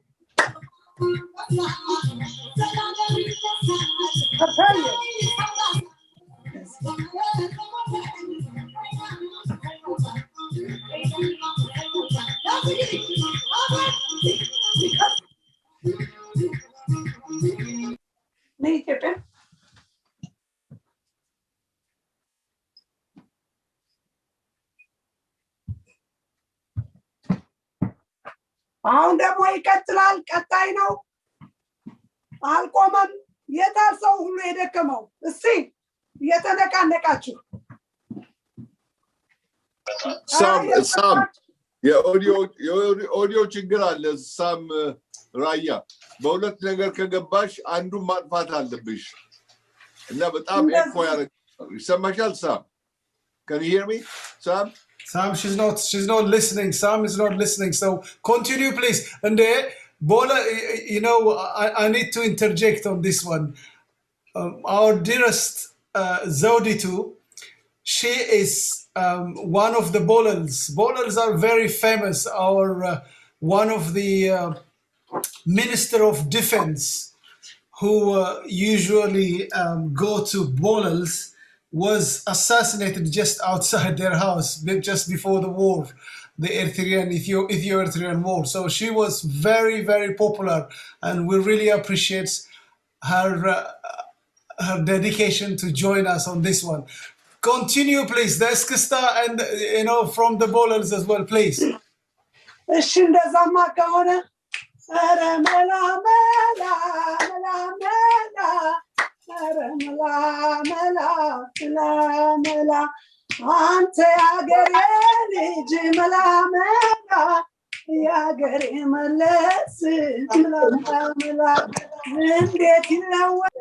አሁን ደግሞ ይቀጥላል ቀጣይ ነው አልቆመም የታሰው ሁሉ የደከመው እስቲ የተነቃነቃችሁ ሳም የኦዲዮ ችግር አለ ሳም ራያ በሁለት ነገር ከገባሽ አንዱን ማጥፋት አለብሽ እና በጣም ኤኮ ያደርጋል ይሰማሻል ሳም Can you hear me Sam Sam, she's not listening. Sam is not listening. So continue, please. And Bola, you know, I need to interject on this one. Our dearest Zoditu, she is one of the Bolals. Bolals are very famous. Our one of the Minister of Defense who usually go to Bolals was assassinated just outside their house just before the war, the Ethiopian war. So she was very, very popular, and we really appreciate her dedication to join us on this one. Continue, please. There's Kista and from the bowlers as well, please. መላ አንተ ያገሬ ልጅ መላ ያገሬ መለስ መላ እንዴት ይለወጥ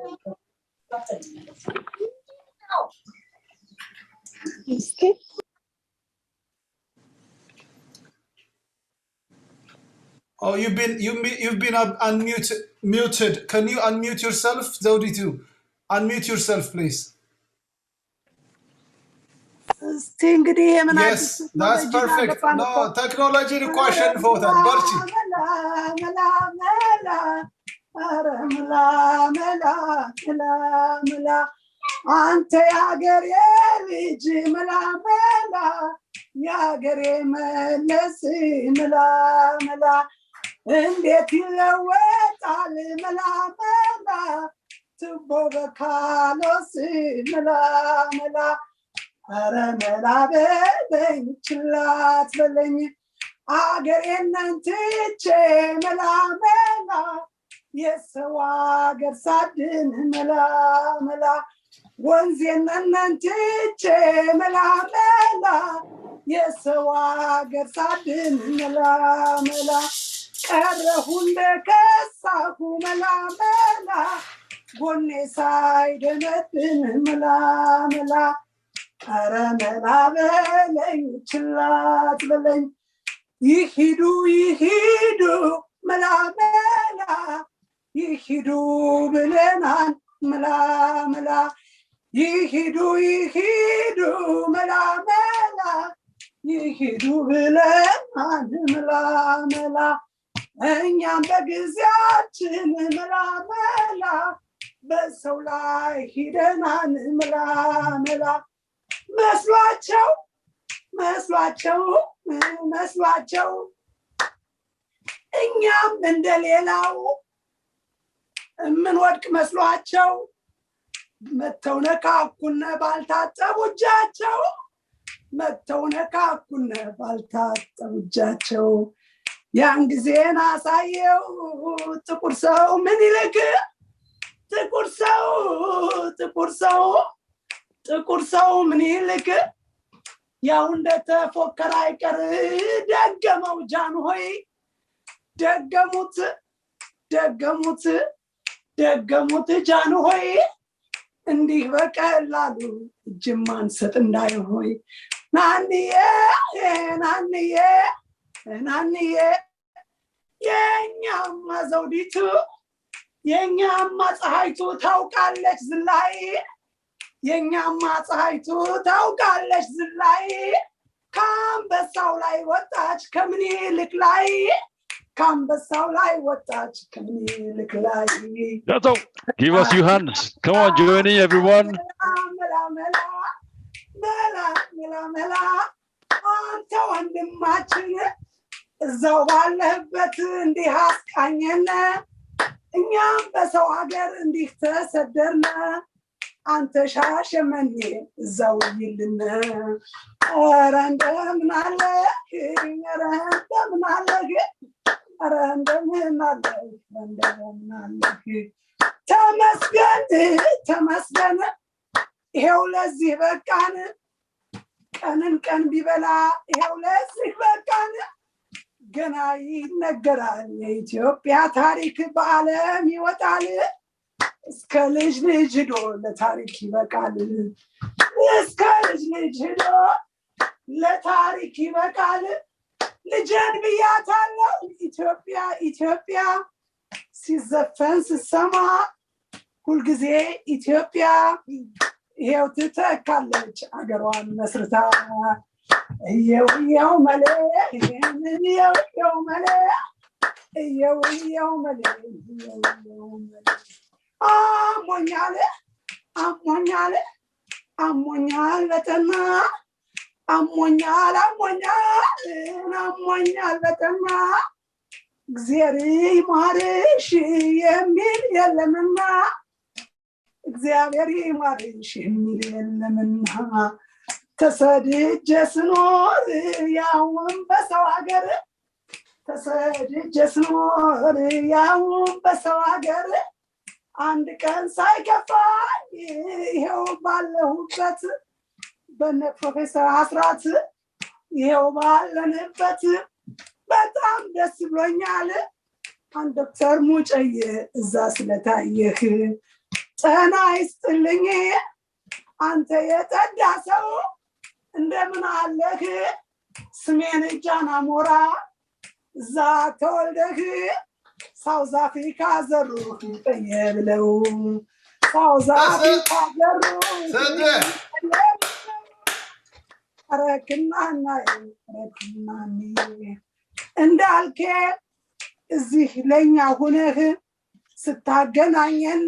Oh, you've been muted. Can you unmute yourself, Zoditu? Unmute yourself, please. Yes, that's perfect. No, technology question for that. Barchi. Ante agere liji mela yagere melesi mela እንዴት ይለወጣል መላ ትቦ በካሎስ መላ ኧረ መላ በለኝ ችላት በለኝ አገሬን ትቼ መላ የሰው አገር ሳድን መላ ወንዜን ትቼ መላ የሰው አገር ሳድን መላ ቀረሁ እንደከሳሁ መላ ጎኔ ሳይደነድን መላ ኧረ መላ በለኝ ችላት በለኝ ይሂዱ መላ ይሂዱ ብለናል መላ ይሂዱ መላ ይሂዱ ብለናል መላ እኛም በጊዜያችን መላ በሰው ላይ ሂደናል መላ መስሏቸው መስሏቸው እኛም እንደሌላው ምን ወድቅ መስሏቸው መተው ነካኩነ ባልታጠቡ እጃቸው መተው ነካኩነ ባልታጠቡ እጃቸው ያን ጊዜን አሳየው ጥቁር ሰው ምን ይልክ ጥቁር ሰው ምን ይልክ ያው እንደተፎከረ አይቀር ደገመው ጃንሆይ ደገሙት ጃንሆይ እንዲህ በቀላሉ እጅማን ሰጥ እንዳይሆይ ናንዬ የኛማ ዘውዲቱ የኛማ ፀሐይቱ ታውቃለች ዝላይ የኛማ ፀሐይቱ ታውቃለች ዝላይ ካንበሳው ላይ ወጣች ከምኒልክ ላይ ካንበሳው ላይ ወጣች ከምኒልክ ላይ That's all. Give us your hands. Come on, joining everyone. መላ አንተ ወንድማችን እዛው ባለህበት እንዲህ አስቃኘነ እኛም በሰው ሀገር እንዲህ ተሰደርነ አንተ ሻሸመኔ እዛው ይልነ ኧረ እንደምን አለህ ተመስገን ይሄው ለዚህ በቃን ቀንን ቀን ቢበላ ይሄው ለዚህ በቃን ገና ይነገራል የኢትዮጵያ ታሪክ በዓለም ይወጣል እስከ ልጅ ሄዶ ለታሪክ ይበቃል እስከ ልጅ ሄዶ ለታሪክ ይበቃል ልጅን ብያታለሁ ኢትዮጵያ ሲዘፈን ስሰማ ሁልጊዜ ኢትዮጵያ ይሄው ትተካለች አገሯን መስርታ እየው መሌ አሞኛል በጠና አሞኛል በጠና እግዚአብሔር ይማርሽ የሚል የለምና እግዚአብሔር ይማርሽ የሚል የለምና ተሰድጄ ስኖር ያውም በሰው ሀገር አንድ ቀን ሳይከፋኝ ይሄው ባለሁበት በነ ፕሮፌሰር አስራት ይሄው ባለንበት በጣም ደስ ብሎኛል አንድ ዶክተር ሙጨየ እዛ ስለታየህ ጤና ይስጥልኝ አንተ የጠዳ ሰው እንደምን አለህ ስሜን ጃና ሞራ እዛ ተወልደህ ሳውዝ አፍሪካ ዘሩ ጠየብለው ሳውዝ አፍሪካ ዘሩ ረክናና እንዳልከ እዚህ ለኛ ሆነህ ስታገናኘን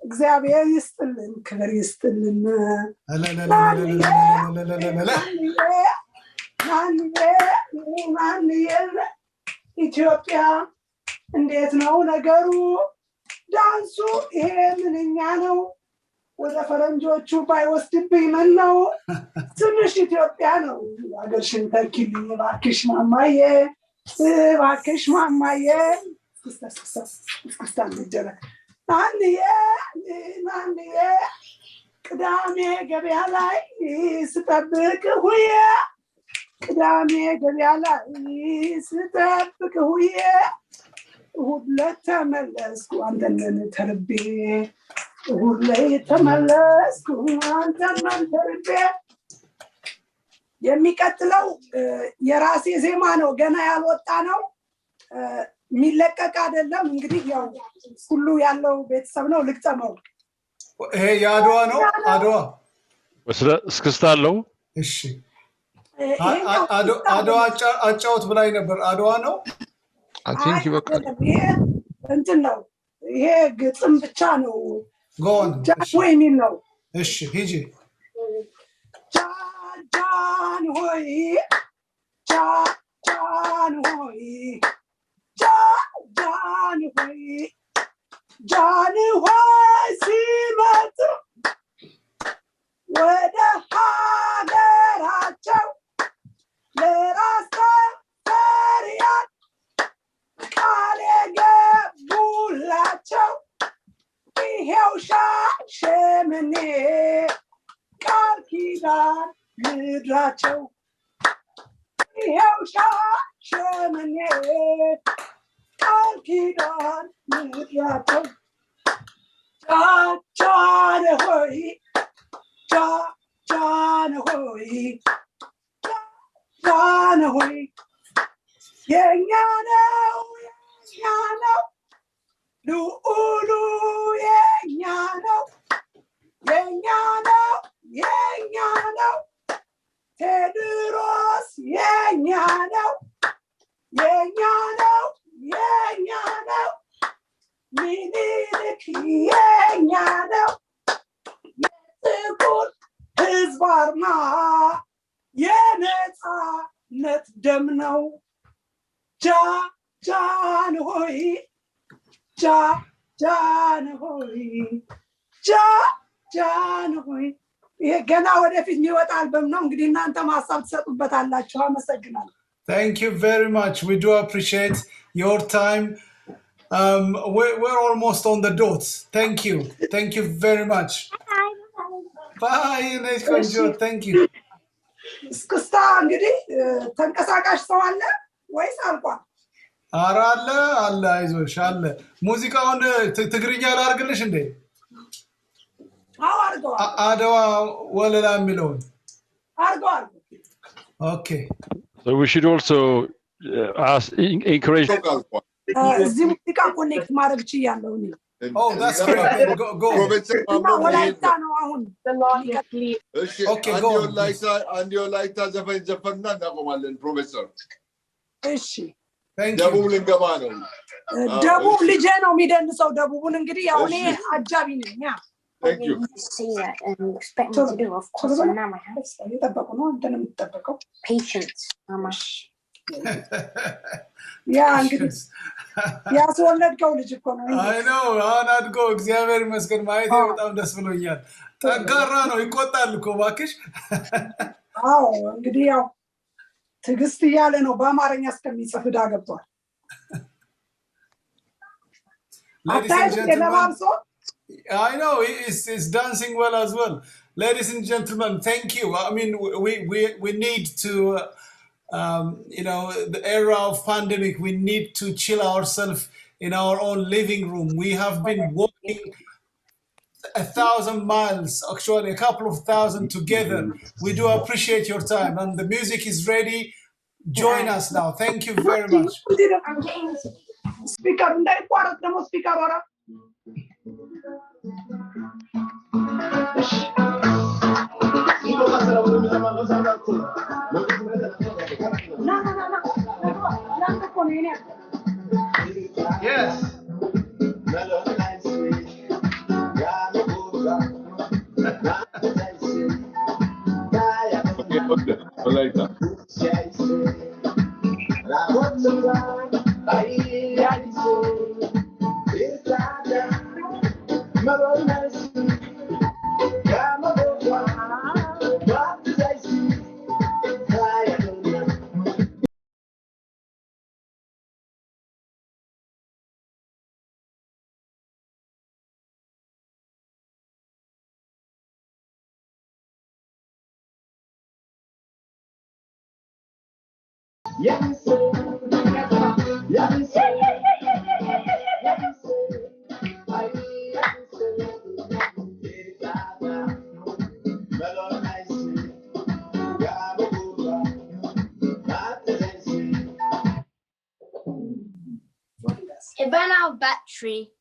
እግዚአብሔር ይስጥልን ክብር ይስጥልን ኢትዮጵያ እንዴት ነው ነገሩ ዳንሱ ይሄ ምንኛ ነው ወደ ፈረንጆቹ ባይወስድብኝ ምን ነው ትንሽ ኢትዮጵያ ነው አገርሽን ተኪልኝ እባክሽ ማማዬ እስክስታ እንጀራ ናንዬ ቅዳሜ ገበያ ላይ ስጠብቅ ሁዬ እሑድ ተመለስኩ አንተን ተርቤ እሑድ ላይ ተመለስኩ አንተን ተርቤ የሚቀጥለው የራሴ ዜማ ነው ገና ያልወጣ ነው ሚለቀቅ አይደለም እንግዲህ ያው ሁሉ ያለው ቤተሰብ ነው ልቅጠመው ይሄ ያድዋ ነው አድዋ እስክስታለው እሺ አድዋ አጫውት ብላይ ነበር አድዋ ነው I think ይበቃል እንትን ነው ይሄ ግጥም ብቻ ነው ጎን ጃንሆይ የሚል ነው እሺ ሂጂ John Hoy, John Hoy, John Hoy, John Hoy, Simato, where the Hageracho, let us go, Kalega Bulacho, Helsha Shemene, Kalkidan, Midracho, Helsha Shemene, Kalkidan, Midracho, John Hoy, John Hoy, John Hoy, Yangano, Lulu, Yangano, Tedros, Yangano, Minilik, Yangano, Yetukut, his Varma, Yeneta, Net Demno, John Hoy, John Hoy, John Hoy. ገና ወደፊት የሚወጣ አልበም ነው እንግዲህ እናንተ ማሳብ ተሰጡበታላችሁ አመሰግናለሁ Thank you very much. We do appreciate your time. We're almost on the dot. Thank you. Thank you very much. Bye. Nice conjure. Thank you. እስክስታ እንግዲህ ተንቀሳቃሽ ሰው አለ ወይስ አልቋል? ኧረ አለ አይዞሽ አለ። ሙዚቃውን ትግርኛ ላድርግልሽ እንዴ? አዎ አድርገው። አድዋ ወለላ የሚለውን አድርገው። Okay. So we should also encourage እዚህ ሙዚቃ ኮኔክት ማድረግ ችያለሁ እኔ Oh, that's great. Go. ወላይታ ነው አሁን እሺ አንድ ወላይታ ዘፈን ዘፈንና እናቆማለን ፕሮፌሰር Thank you. ደቡብ ልንገባ ነው ደቡብ ልጄ ነው የሚደንሰው ደቡቡን እንግዲህ ያው እኔ አጃቢ ነኝ Thank you. Expect me to do, of course, and now I have patience. Yeah, ያስወለድከው ልጅ እኮ ነው I know አሁን አድጎ እግዚአብሔር ይመስገን ማየቴ በጣም ደስ ብሎኛል ጠንካራ ነው ይቆጣል እኮ ባክሽ አዎ እንግዲህ ያው ትግስት ያለ ነው በአማርኛ እስከሚጽፍ ዳ ገብቷል I know he's dancing well as well. Ladies and gentlemen, thank you. I mean, we need to, the era of pandemic, we need to chill ourselves in our own living room. We have been walking 1,000 miles, actually a couple of thousand together. We do appreciate your time, and the music is ready. Join us now. Thank you very much. Speaker, speaker, Yes. It ran out of battery.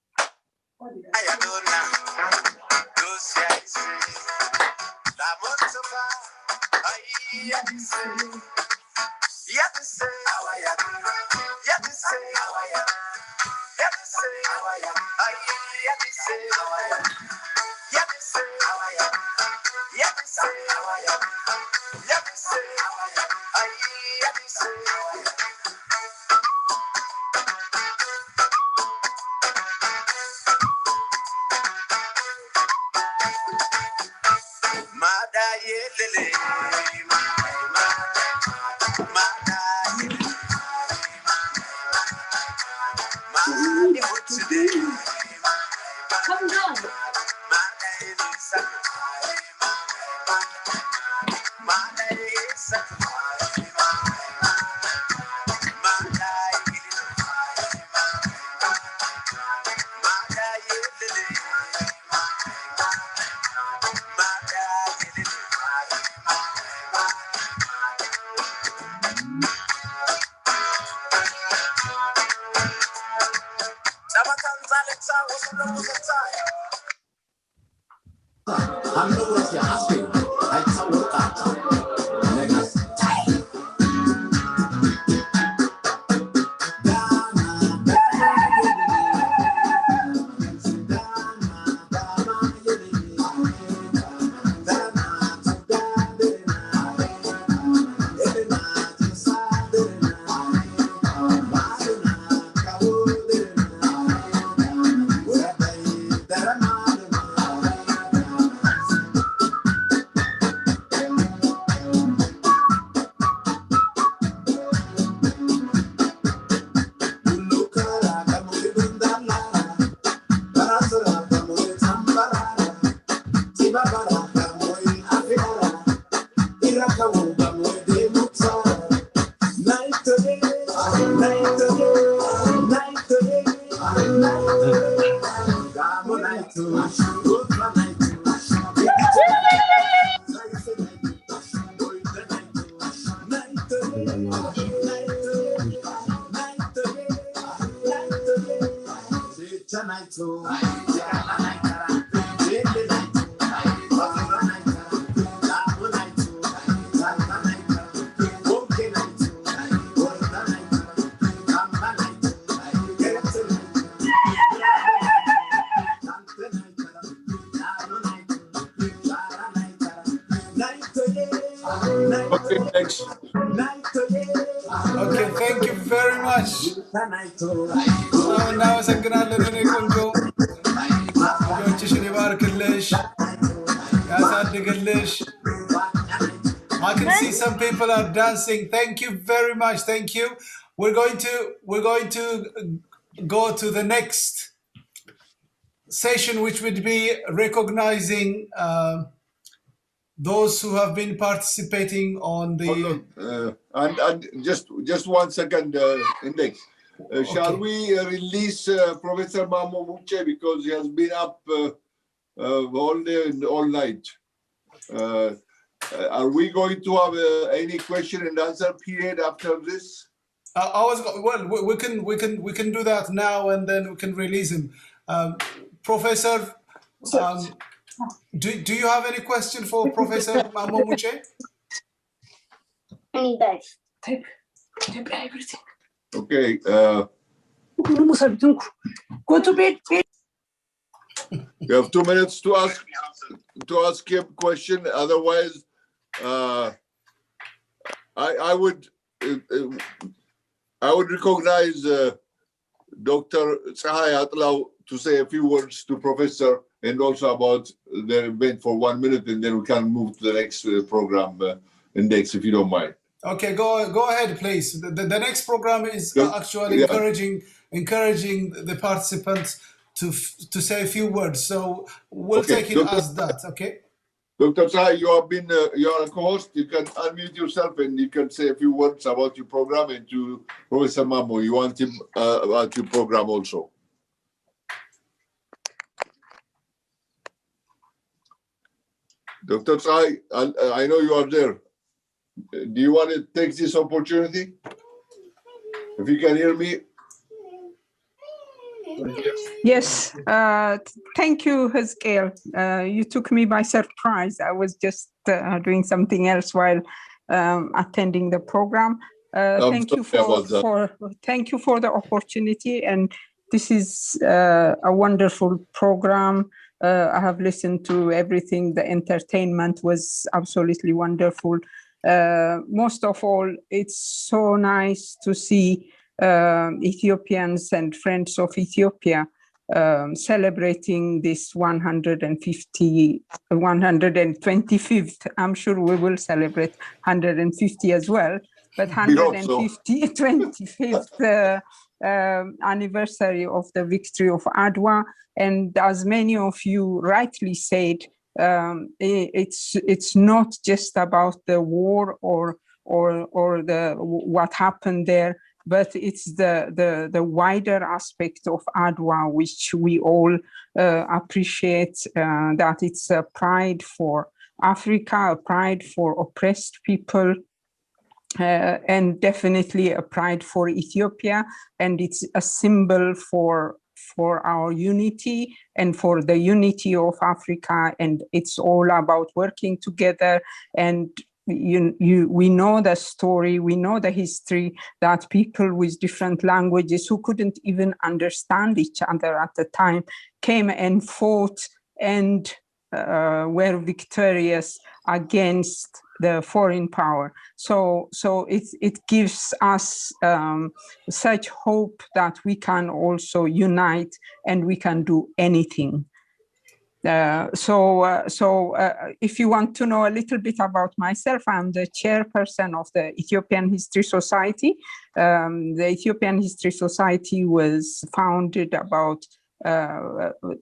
Okay, thank you very much. እናመሰግናለን እኔ ቆንጆ ልጆችሽን ይባርክልሽ ያሳድግልሽ I can see some people are dancing. Thank you very much. Thank you. We're going to go to the next session, which would be recognizing those who have been participating on the and just 1 second, Index. Shall we release Professor Mamo Muche, because he has been up all day and all night? Are we going to have any question and answer period after this? We can do that now, and then we can release him. Professor, do you have any question for Professor Mamo Muche? Everything. Okay. Go to bed. You have 2 minutes to ask him question. Otherwise, I would recognize Dr. Tsahai Atlau to say a few words to Professor, and also about the event for 1 minute, and then we can move to the next program, Index, if you don't mind. Okay, go ahead, please. The next program is actually encouraging the participants to say a few words. So we'll take it as that. Okay. Dr. Tsai, you are a co-host. You can unmute yourself and you can say a few words about your program, and to Professor Mamo, you want him about your program also. Dr. Tsai, I know you are there. Do you want to take this opportunity? If you can hear me. Yes, thank you, Hezkel. You took me by surprise. I was just doing something else while attending the program. Thank you for the opportunity, and this is a wonderful program. I have listened to everything. The entertainment was absolutely wonderful. Most of all, it's so nice to see Ethiopians and friends of Ethiopia celebrating this 125th. I'm sure we will celebrate 150 as well, but 125th anniversary of the victory of Adwa. And as many of you rightly said, it's not just about the war or the what happened there, but it's the wider aspect of Adwa, which we all appreciate, that it's a pride for Africa, a pride for oppressed people, and definitely a pride for Ethiopia. And it's a symbol for for our unity and for the unity of Africa. And it's all about working together. And we know the story, we know the history, that people with different languages who couldn't even understand each other at the time came and fought and were victorious against the foreign power. So it gives us such hope that we can also unite and we can do anything. So if you want to know a little bit about myself, I'm the chairperson of the Ethiopian History Society. The Ethiopian History Society was founded about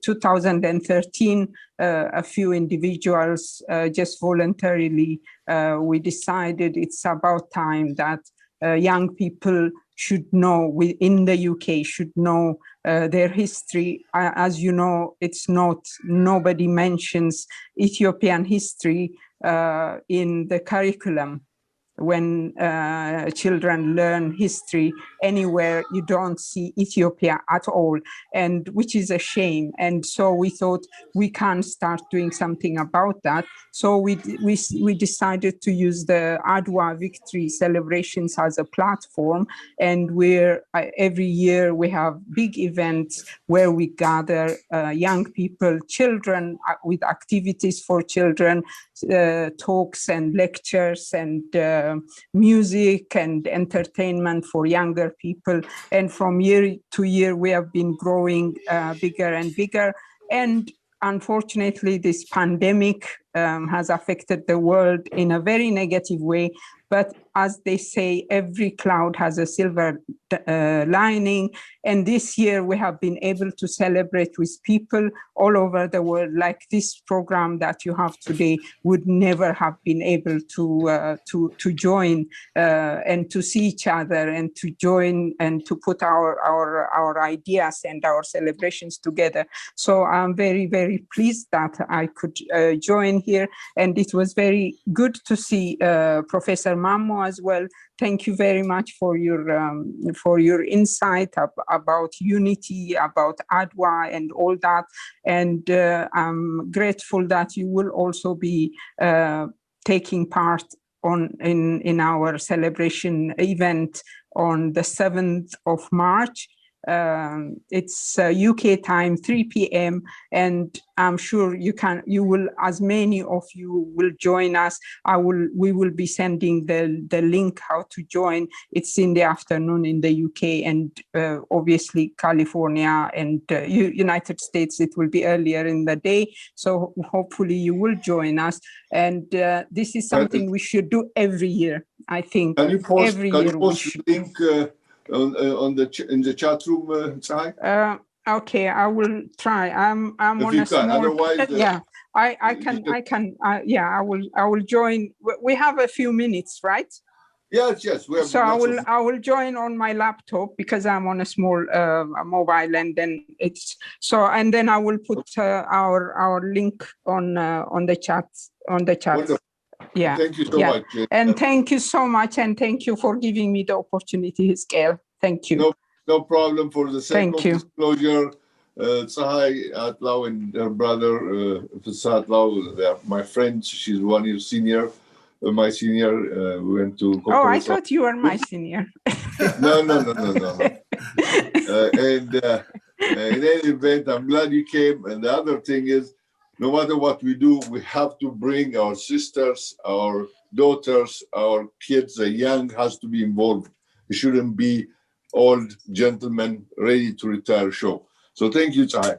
2013. A few individuals just voluntarily, we decided it's about time that young people should know, in the UK, should know their history. As you know, it's not, nobody mentions Ethiopian history in the curriculum. When children learn history anywhere, you don't see Ethiopia at all, and which is a shame. And so we thought we can start doing something about that. So we decided to use the Adwa victory celebrations as a platform, and every year we have big events where we gather young people, children, with activities for children, talks and lectures and music and entertainment for younger people. And from year to year, we have been growing bigger and bigger. And unfortunately, this pandemic has affected the world in a very negative way. But as they say, every cloud has a silver lining. And this year we have been able to celebrate with people all over the world. Like this program that you have today would never have been able to join and to see each other and to join and to put our ideas and our celebrations together. So I'm very, very pleased that I could join here. And it was very good to see Professor Mammo as well. Thank you very much for your insight about unity, about Adwa and all that. And I'm grateful that you will also be taking part in our celebration event on the 7th of March. It's UK time, 3 p.m. and I'm sure you will, as many of you will join us. We will be sending the link how to join. It's in the afternoon in the UK and obviously California and United States, it will be earlier in the day. So hopefully you will join us. And this is something we should do every year, I think. Can you post the link in the chat room, Tsai? Okay, I will try. I'm on a small. Otherwise, yeah, I can. Yeah, I will join. We have a few minutes, right? Yes. We have so I will join on my laptop because I'm on a small mobile, and then and then I will put our link on the chat Wonderful. Yeah. Thank you so much. And thank you so much, and thank you for giving me the opportunity, Scale. Thank you. No problem. For the sake of disclosure, Tsahai Atlau and her brother Fasat Atlau, they are my friends. She's 1 year senior. My senior, we went to. Oh, I thought you were my senior. No. And in any event, I'm glad you came. And the other thing is, no matter what we do, we have to bring our sisters, our daughters, our kids, the young has to be involved. It shouldn't be old gentlemen ready to retire show. So thank you, Tsai.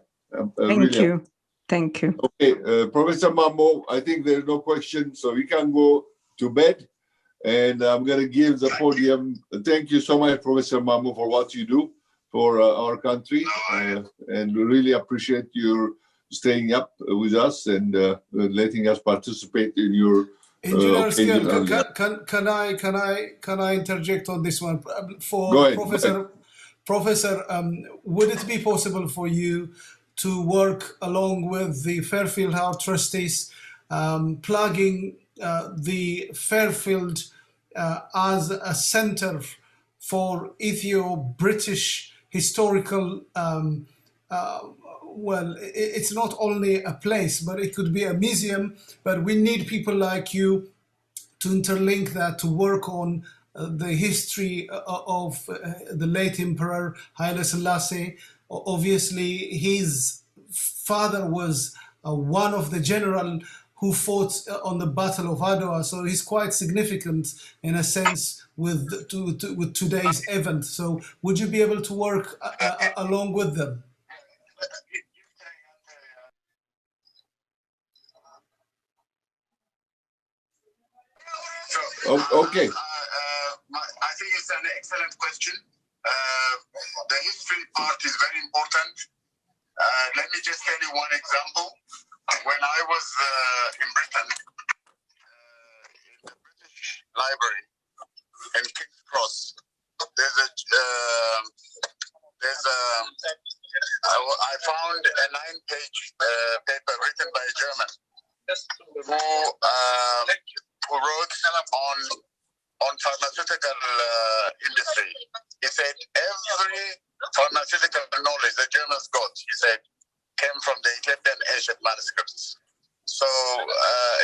Thank you. Okay, Professor Mammo, I think there's no question, so we can go to bed. And I'm going to give the podium. Thank you so much, Professor Mammo, for what you do for our country. And we really appreciate your staying up with us and letting us participate in your Engineer Scale, can I interject on this one? For Professor, would it be possible for you to work along with the Fairfield House trustees, plugging the Fairfield as a center for Ethio-British historical well, it's not only a place, but it could be a museum. But we need people like you to interlink that, to work on the history of the late Emperor Haile Selassie. Obviously, his father was one of the general who fought on the Battle of Adwa, so he's quite significant in a sense with today's event. So would you be able to work along with them? Okay. I think it's an excellent question. The history part is very important. Let me just tell you one example. When I was in Britain, in the British Library in King's Cross, I found a 9-page paper written by a German who wrote on pharmaceutical industry. He said every pharmaceutical knowledge the Germans got, he said, came from the Ethiopian ancient manuscripts. So,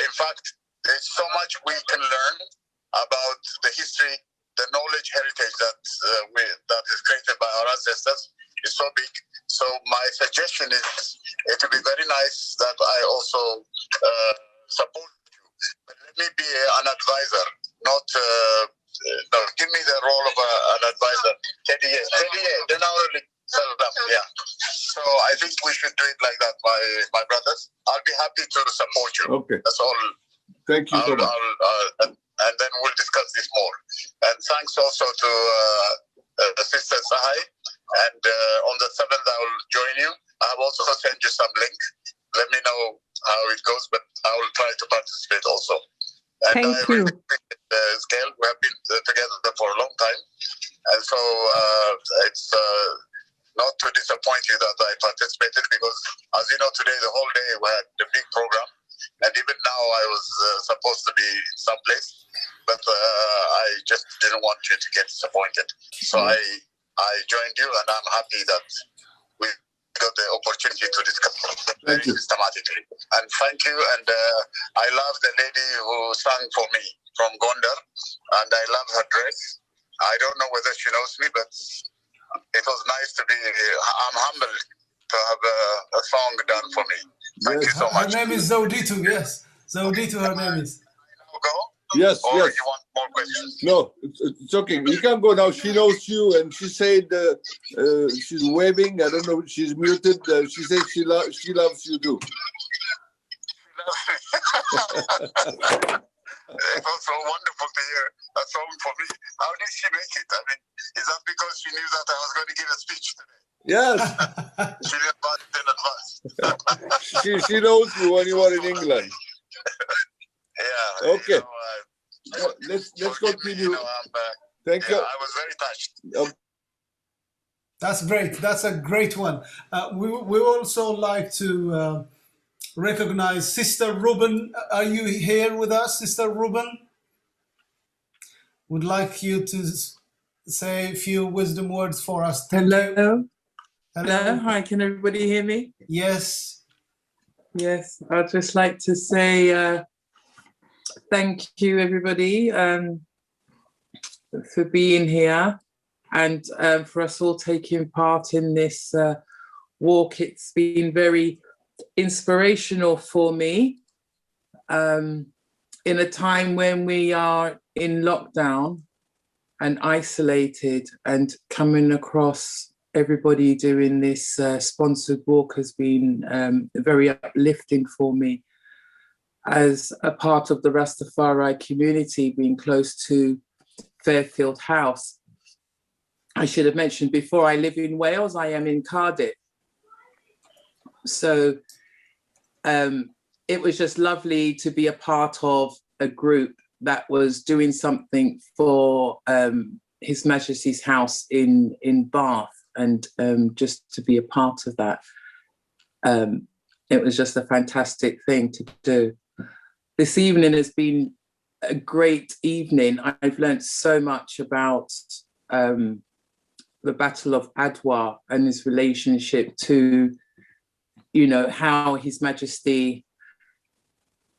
in fact, there's so much we can learn about the history, the knowledge heritage that is created by our ancestors is so big. So my suggestion is it would be very nice that I also support you. But let me be an advisor, not no, give me the role of an advisor. Teddy, generally, yeah. So I think we should do it like that, my brothers. I'll be happy to support you. Okay. That's all. Thank you so much. And then we'll discuss this more. And thanks also to Sister Sahai. And on the 7th, I will join you. I have also sent you some link. Let me know how it goes, but I will try to participate also. And Thank I you. really appreciate Gail. We have been together for a long time. And so it's not to disappoint you that I participated because, as you know, today, the whole day, we had a big program. And even now, I was supposed to be someplace, but I just didn't want you to get disappointed. So I joined you, and I'm happy that we got the opportunity to discuss very systematically. And thank you. And I love the lady who sang for me from Gondar, and I love her dress. I don't know whether she knows me, but it was nice to be here. I'm humbled to have a song done for me. Thank you so much. Her name is Zauditu, yes. Zauditu, her name is. Yes, or yes. you want more questions? No, it's okay. You can go now. She knows you, and she said she's waving. I don't know. She's muted. She says she loves you too. It was so wonderful to hear a song for me. How did she make it? I mean, is that because she knew that I was going to give a speech today? Yes. She didn't want it in advance. she knows you when you are in England. Yeah. Okay. You know, let's continue. Me, Thank you. I was very touched. That's great. That's a great one. We also like to recognize Sister Ruben. Are you here with us, Sister Ruben? Would like you to say a few wisdom words for us. Hello. Hello. Hi, can everybody hear me? Yes. Yes, I'd just like to say thank you, everybody, for being here and for us all taking part in this walk. It's been very inspirational for me in a time when we are in lockdown and isolated, and coming across everybody doing this sponsored walk has been very uplifting for me as a part of the Rastafari community, being close to Fairfield House. I should have mentioned before, I live in Wales. I am in Cardiff. So it was just lovely to be a part of a group that was doing something for His Majesty's House in Bath, and just to be a part of that. It was just a fantastic thing to do. This evening has been a great evening. I've learned so much about the Battle of Adwa and his relationship to, you know, how His Majesty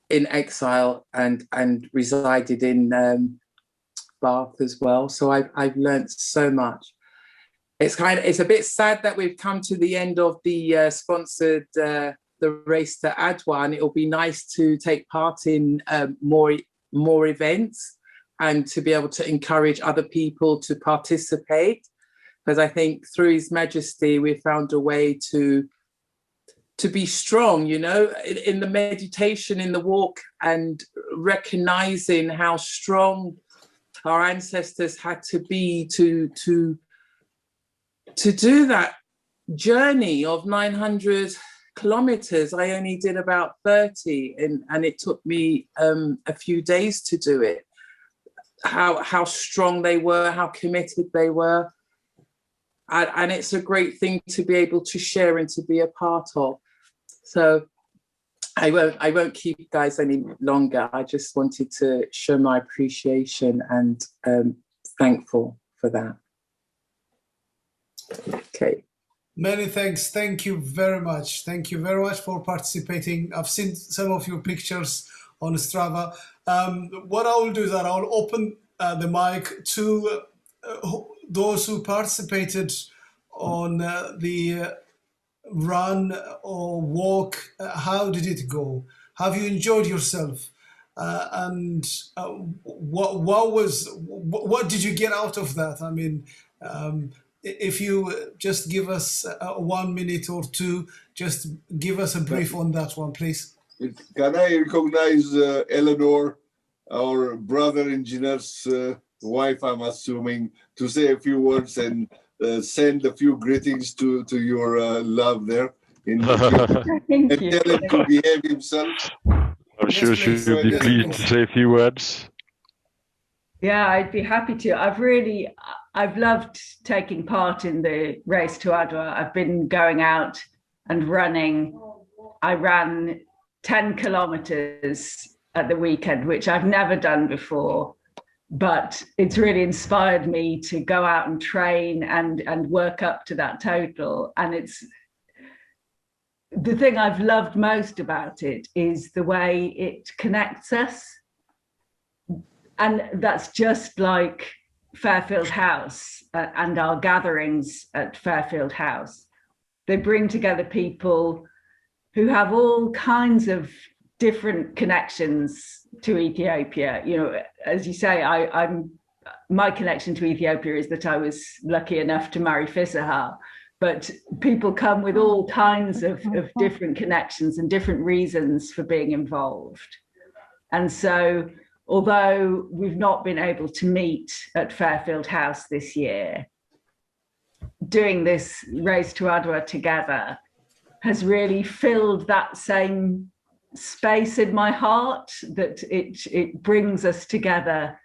in exile and resided in Bath as well. So I've learned so much. It's a bit sad that we've come to the end of the sponsored the Race to Adwa, and it'll be nice to take part in more events and to be able to encourage other people to participate, because I think through His Majesty we found a way to be strong, you know, in the meditation, in the walk, and recognizing how strong our ancestors had to be to do that journey of 900 kilometers. I only did about 30, and it took me a few days to do it. How strong they were, how committed they were. And it's a great thing to be able to share and to be a part of. So I won't keep you guys any longer. I just wanted to show my appreciation and thankful for that. Okay. Many thanks. Thank you very much. Thank you very much for participating. I've seen some of your pictures on Strava. What I will do is that I will open the mic to those who participated on the run or walk. How did it go? Have you enjoyed yourself? And what did you get out of that? I mean, if you just give us 1 minute or two, just give us a brief on that one, please. Can I recognize Eleanor, our brother engineer's wife, I'm assuming, to say a few words and send a few greetings to your love there. And tell him to behave himself. I'm sure she will be pleased to say a few words. Yeah, I'd be happy to. I've loved taking part in the Race to Adwa. I've been going out and running. I ran 10 kilometers at the weekend, which I've never done before, but it's really inspired me to go out and train and work up to that total. And it's the thing I've loved most about it is the way it connects us. And that's just like Fairfield House and our gatherings at Fairfield House. They bring together people who have all kinds of different connections to Ethiopia. You know, as you say, my connection to Ethiopia is that I was lucky enough to marry Fisahar, but people come with all kinds of different connections and different reasons for being involved. And so, although we've not been able to meet at Fairfield House this year, doing this Race to Adwa together has really filled that same space in my heart, that it brings us together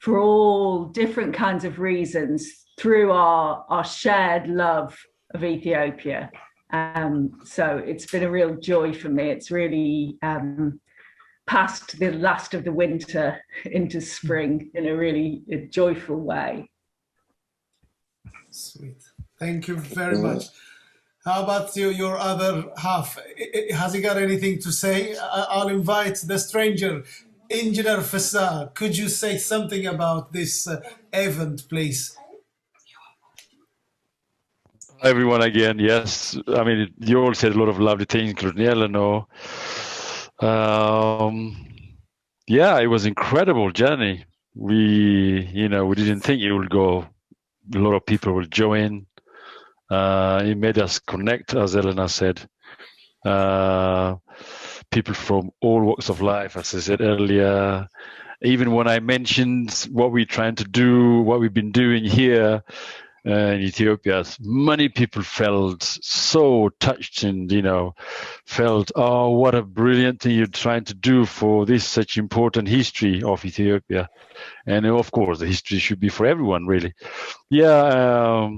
for all different kinds of reasons through our shared love of Ethiopia. So it's been a real joy for me. It's really past the last of the winter into spring in a really joyful way. Sweet. Thank you very much. How about your other half? Has he got anything to say? I'll invite the stranger, Engineer Fisahar. Could you say something about this event, please? Hi everyone again. Yes, I mean, you all said a lot of lovely things, including Eleanor. Yeah, it was an incredible journey. We didn't think it would go. A lot of people will join. It made us connect, as Elena said. People from all walks of life, as I said earlier. Even when I mentioned what we're trying to do, what we've been doing here in Ethiopia, many people felt so touched and, felt, oh, what a brilliant thing you're trying to do for this such important history of Ethiopia. And of course, the history should be for everyone, really. Yeah,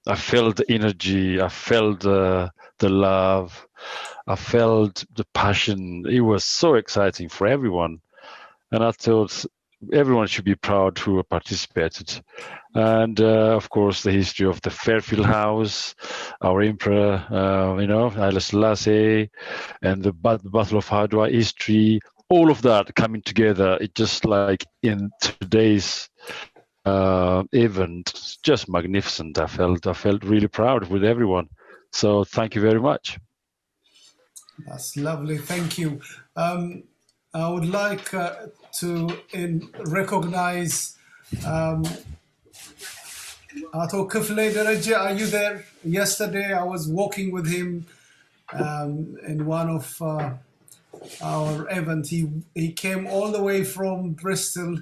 I felt the energy, I felt the love, I felt the passion. It was so exciting for everyone. And I thought everyone should be proud who participated. And of course, the history of the Fairfield House, our emperor, Haile Selassie, and the Battle of Adwa history, all of that coming together. It just like in today's event, just magnificent. I felt really proud with everyone. So thank you very much. That's lovely. Thank you. I would like to recognize Ato Kifle Dereje. Are you there? Yesterday, I was walking with him in one of our events. He came all the way from Bristol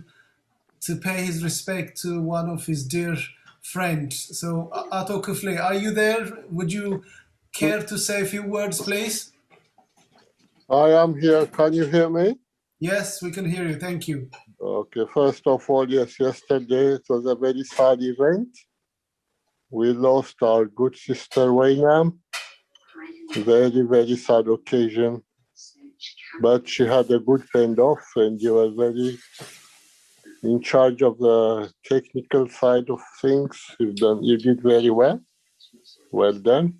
to pay his respect to one of his dear friends. So, Ato Kifle, are you there? Would you care to say a few words, please? I am here. Can you hear me? Yes, we can hear you. Thank you. Okay. First of all, yes, yesterday it was a very sad event. We lost our good sister Waynam. Very, very sad occasion. But she had a good send-off, and you were very in charge of the technical side of things. You did very well. Well done.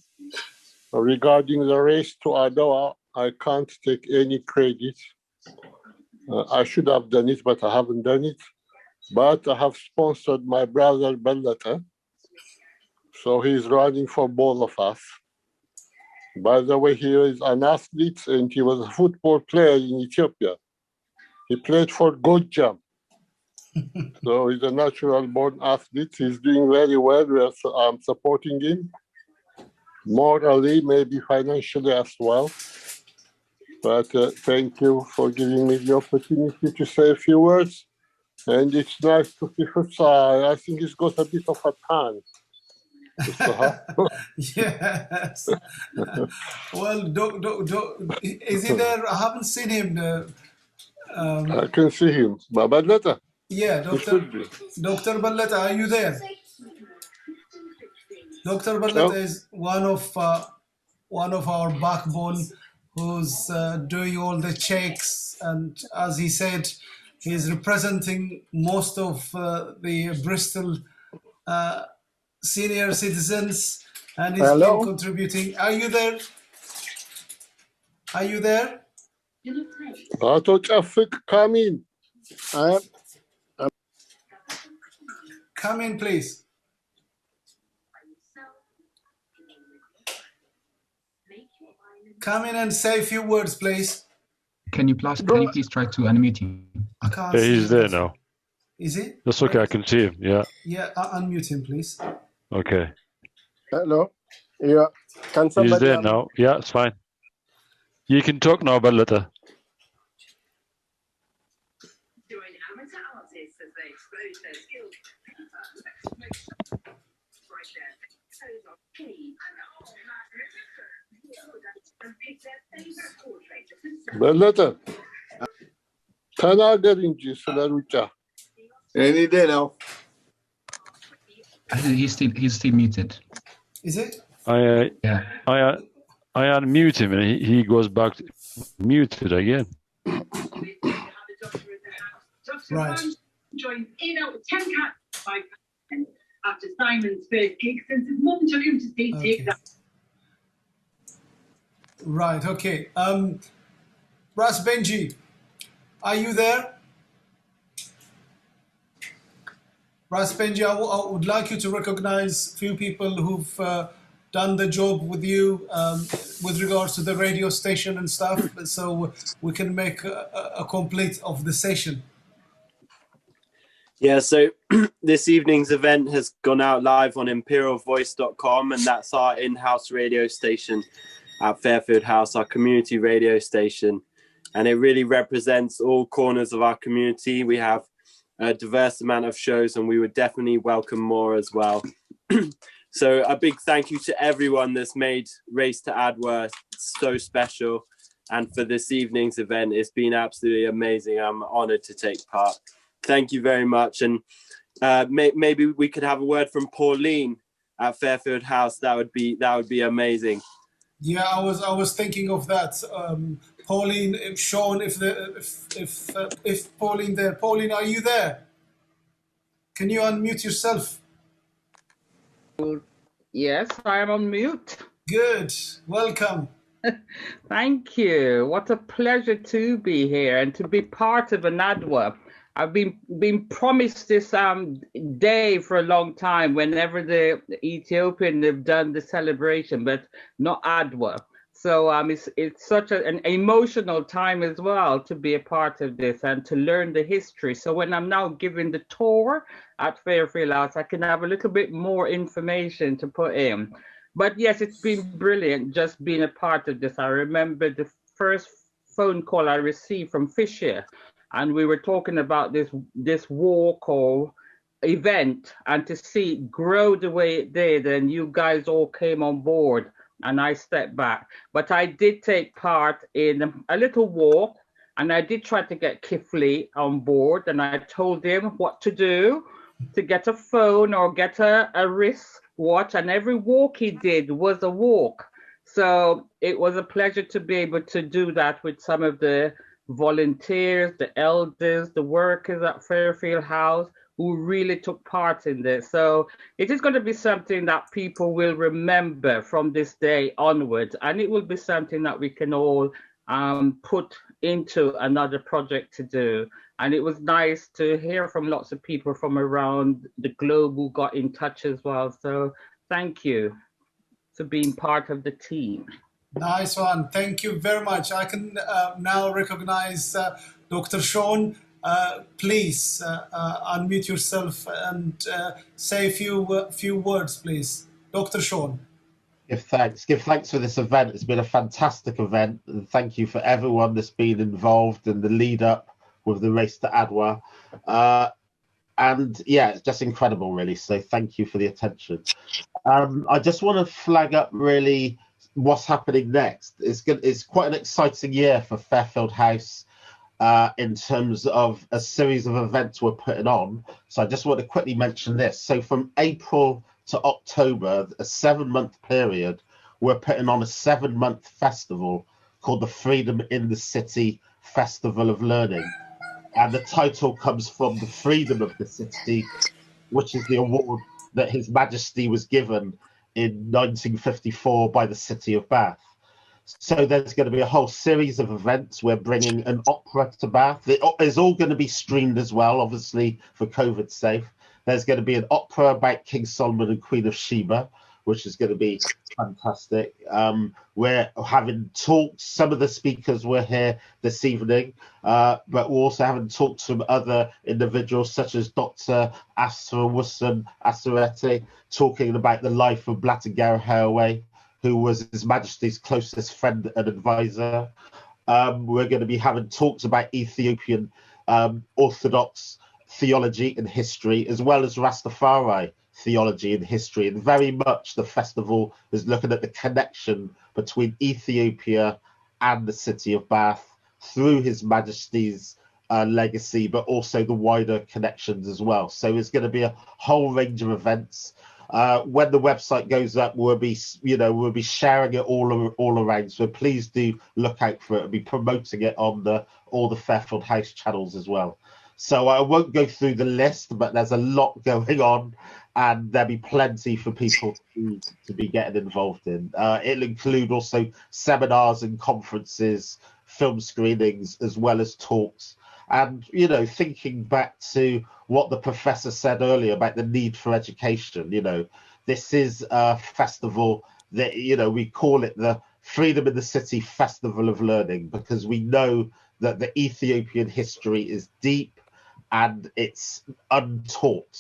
Regarding the race to Adwa, I can't take any credit. I should have done it, but I haven't done it. But I have sponsored my brother Bellata. So he's running for both of us. By the way, he is an athlete and he was a football player in Ethiopia. He played for Gojam. So he's a natural born athlete. He's doing very well. I'm supporting him. Morally, maybe financially as well. But thank you for giving me the opportunity to say a few words. And it's nice to see Hussai. I think he's got a bit of a tan. Yes. Well, is he there? I haven't seen him. I can see him. Balletta. Yeah, Dr. Balletta, are you there? Dr. Balletta is one of our backbone, who's doing all the checks, and as he said, he's representing most of the Bristol senior citizens, and he's been contributing. Are you there? Are you there? Ato Chafik, come in. Come in, please. Come in and say a few words, please. Can you please try to unmute him? I can't Yeah, see he's him. there now. Is he? That's okay, I can see him, yeah. Yeah, unmute him, please. Okay. Hello. Yeah. Can He's somebody there now. Yeah, it's fine. You can talk now, Balletta. Balletta. ተናገር እንጂ ስለ ሩጫ። Any day now. He's still muted. Is it? I unmute him and he goes back muted again. Right. Joined in out with 10 cats after Simon's first gig since his mum took him to see Take That. Right, okay. Ras Benji, are you there? Ras Benji, I would like you to recognize a few people who've done the job with you with regards to the radio station and stuff, so we can make a complete of the session. Yeah, so this evening's event has gone out live on imperialvoice.com, and that's our in-house radio station at Fairfield House, our community radio station. And it really represents all corners of our community. We have a diverse amount of shows, and we would definitely welcome more as well. So a big thank you to everyone that's made Race to Adwa so special. And for this evening's event, it's been absolutely amazing. I'm honored to take part. Thank you very much. And maybe we could have a word from Pauline at Fairfield House. That would be amazing. Yeah, I was thinking of that. Pauline, Sean, if Pauline there. Pauline, are you there? Can you unmute yourself? Yes, I am on mute. Good. Welcome. Thank you. What a pleasure to be here and to be part of Anadwa. I've been promised this day for a long time whenever the Ethiopian have done the celebration, but not Adwa. So it's such an emotional time as well to be a part of this and to learn the history. So when I'm now giving the tour at Fairfield House, I can have a little bit more information to put in. But yes, it's been brilliant just being a part of this. I remember the first phone call I received from Fisher, and we were talking about this walk or event, and to see it grow the way it did, and you guys all came on board, and I stepped back. But I did take part in a little walk, and I did try to get Kifley on board, and I told him what to do to get a phone or get a wristwatch, and every walk he did was a walk. So it was a pleasure to be able to do that with some of the volunteers, the elders, the workers at Fairfield House who really took part in this. So it is going to be something that people will remember from this day onwards, and it will be something that we can all put into another project to do. And it was nice to hear from lots of people from around the globe who got in touch as well. So thank you for being part of the team. Nice one. Thank you very much. I can now recognize Dr. Sean. Please unmute yourself and say a few words, please. Dr. Sean. Give thanks for this event. It's been a fantastic event, and thank you for everyone that's been involved in the lead up with the race to Adwa. And yeah, it's just incredible, really. So thank you for the attention. I just want to flag up really what's happening next. It's quite an exciting year for Fairfield House in terms of a series of events we're putting on. So I just want to quickly mention this. So from April to October, a 7-month period, we're putting on a 7-month festival called the Freedom in the City Festival of Learning. And the title comes from the freedom of the city, which is the award that His Majesty was given in 1954 by the city of Bath. So there's going to be a whole series of events. We're bringing an opera to Bath. It's all going to be streamed as well, obviously, for COVID's sake. There's going to be an opera about King Solomon and Queen of Sheba, which is going to be fantastic. We're having talks. Some of the speakers were here this evening, but we're also having talks from other individuals such as Dr. Asra Wusson Asarete, talking about the life of Blatangara Haraway, who was His Majesty's closest friend and advisor. We're going to be having talks about Ethiopian Orthodox theology and history, as well as Rastafari theology and history. And very much the festival is looking at the connection between Ethiopia and the city of Bath through His Majesty's legacy, but also the wider connections as well. So it's going to be a whole range of events. When the website goes up, we'll be sharing it all around. So please do look out for it. We'll be promoting it on all the Fairfield House channels as well. So I won't go through the list, but there's a lot going on, and there'll be plenty for people to be getting involved in. It'll include also seminars and conferences, film screenings, as well as talks. And, thinking back to what the professor said earlier about the need for education, this is a festival that, we call it the Freedom in the City Festival of Learning, because we know that the Ethiopian history is deep and it's untaught.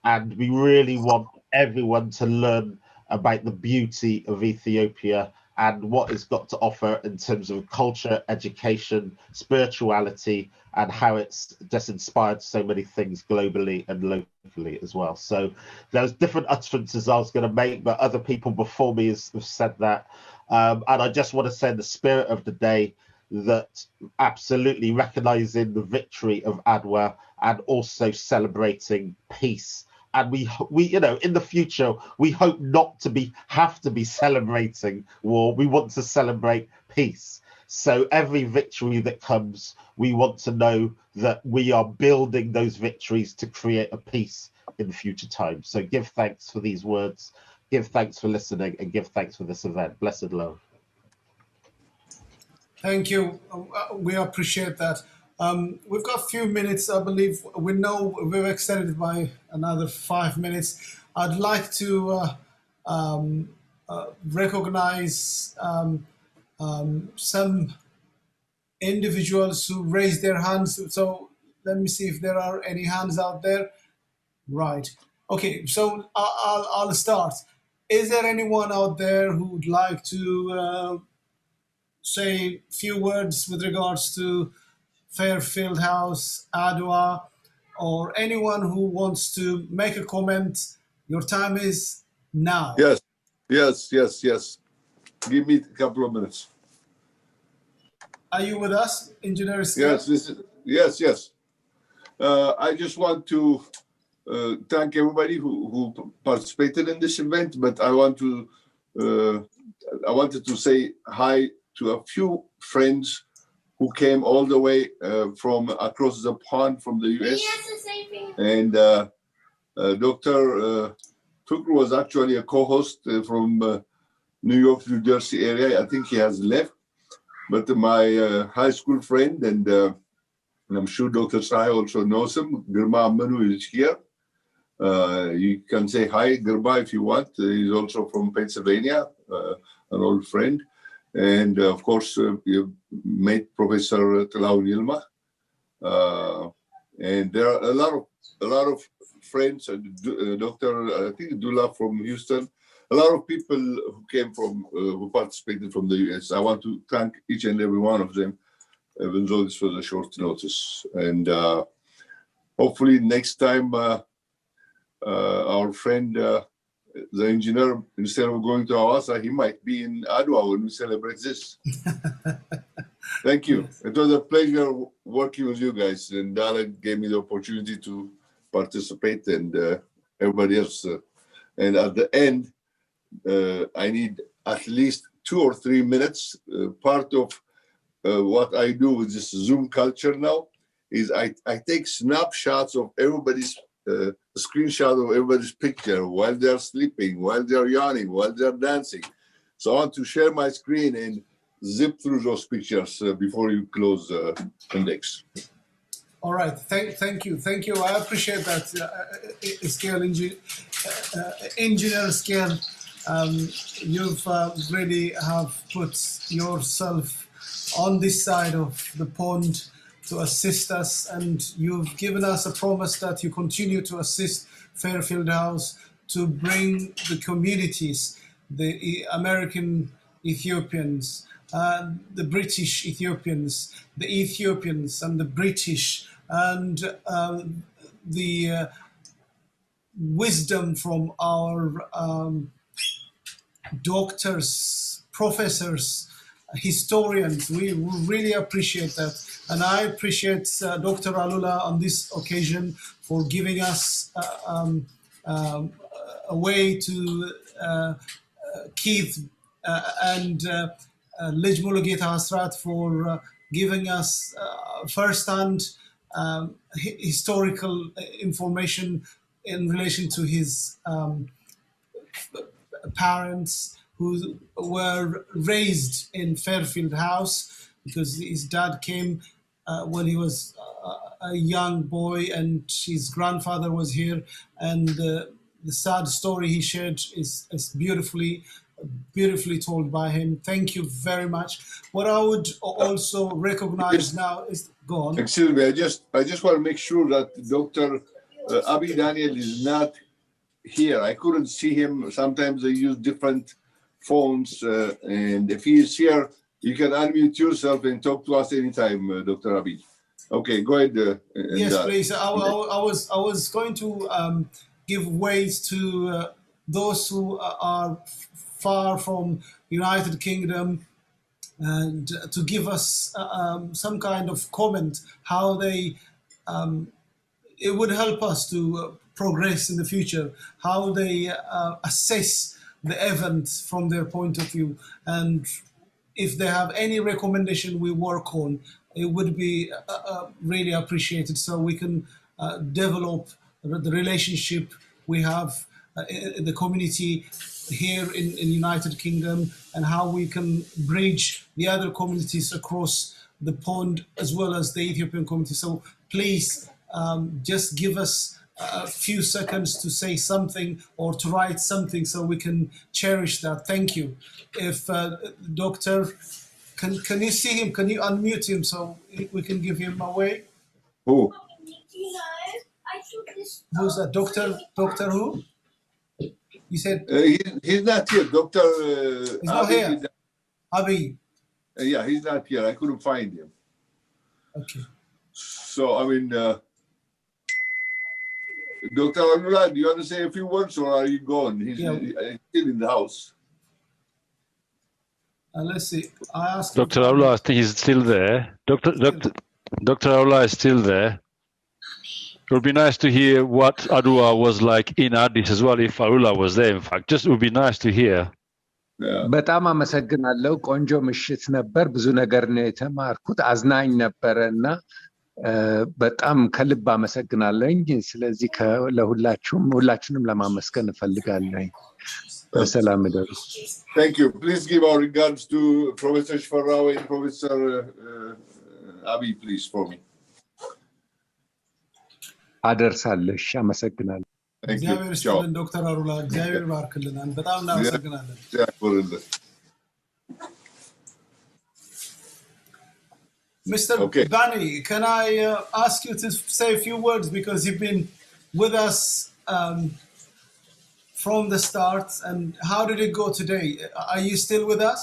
And we really want everyone to learn about the beauty of Ethiopia and what it's got to offer in terms of culture, education, spirituality, and how it's just inspired so many things globally and locally as well. So there's different utterances I was going to make, but other people before me have said that. And I just want to say in the spirit of the day that absolutely recognizing the victory of Adwa and also celebrating peace. And we in the future, we hope not to have to be celebrating war. We want to celebrate peace. So every victory that comes, we want to know that we are building those victories to create a peace in future times. So give thanks for these words, give thanks for listening, and give thanks for this event. Blessed love. Thank you. We appreciate that. We've got a few minutes, I believe. We know we've extended by another 5 minutes. I'd like to recognize some individuals who raised their hands. So let me see if there are any hands out there. Right. Okay, so I'll start. Is there anyone out there who would like to say a few words with regards to Fairfield House, Adwa, or anyone who wants to make a comment? Your time is now. Yes. Give me a couple of minutes. Are you with us, Engineer Scott? Yes. I just want to thank everybody who participated in this event, but I wanted to say hi to a few friends who came all the way from across the pond from the US. And Dr. Tukur was actually a co-host from New York, New Jersey area. I think he has left. But my high school friend, and I'm sure Dr. Sai also knows him, Girma Amanu is here. You can say hi, Girma, if you want. He's also from Pennsylvania, an old friend. And of course, you met Professor Tlaun Yilma. And there are a lot of friends, Dr. I think Dula from Houston, a lot of people who came from, who participated from the US. I want to thank each and every one of them, even though this was a short notice. And hopefully next time, our friend, the engineer, instead of going to Hawassa, he might be in Adwa when we celebrate this. Thank you. It was a pleasure working with you guys, and Dala gave me the opportunity to participate, and everybody else. And at the end, I need at least 2 or 3 minutes. Part of what I do with this Zoom culture now is I take snapshots of everybody's a screenshot of everybody's picture while they're sleeping, while they're yawning, while they're dancing. So I want to share my screen and zip through those pictures before you close the index. All right, thank you. I appreciate that, engineer scale. You've really have put yourself on this side of the pond to assist us, and you've given us a promise that you continue to assist Fairfield House to bring the communities, the American Ethiopians, the British Ethiopians, the Ethiopians and the British, and the wisdom from our doctors, professors, historians. We really appreciate that. And I appreciate Dr. Alula on this occasion for giving us a way to Keith and Lij Mulugeta Hasrat for giving us first-hand historical information in relation to his parents who were raised in Fairfield House, because his dad came when he was a young boy and his grandfather was here. And the sad story he shared is beautifully told by him. Thank you very much. What I would also recognize now is, go on. Excuse me, I just want to make sure that Dr. Abi Daniel is not here. I couldn't see him. Sometimes they use different phones, and if he is here, you can unmute yourself and talk to us anytime, Dr. Abi. Okay, go ahead. Yes, please. I was going to give ways to those who are far from United Kingdom, and to give us some kind of comment how they it would help us to progress in the future, how they assess the event from their point of view. And if they have any recommendation we work on, it would be really appreciated, so we can develop the relationship we have in the community here in United Kingdom, and how we can bridge the other communities across the pond as well as the Ethiopian community. So please just give us a few seconds to say something or to write something so we can cherish that. Thank you. If Doctor, can you see him? Can you unmute him so we can give him away? Who? Who's that? Doctor who? You said he's not here. Doctor. He's not here. Abi. Yeah, he's not here. I couldn't find him. Okay. So I mean, Dr. Anula, do you want to say a few words, or are you gone? He's still in the house. Let's see. I asked Dr. Aula, I think he's still there. Dr. Aula is still there. It would be nice to hear what Adwa was like in Addis as well, if Aula was there, in fact. Just it would be nice to hear. በጣም አመሰግናለሁ። ቆንጆ ምሽት ነበር። ብዙ ነገር ነው የተማርኩት። አዝናኝ ነበረና በጣም ከልብ አመሰግናለሁ። ስለዚህ ሁላችንም ለማመስገን እፈልጋለሁ። በሰላም እደሩ። Thank you. Please give our regards to Professor Shfarao and Professor Abi, please, for me. አደርሳለሽ። አመሰግናለሁ። እግዚአብሔር ይስጥልን ዶክተር አሩላ፣ እግዚአብሔር ባርክልን። በጣም እናመሰግናለን። Mr. Bani, can I ask you to say a few words, because you've been with us from the start, and how did it go today? Are you still with us?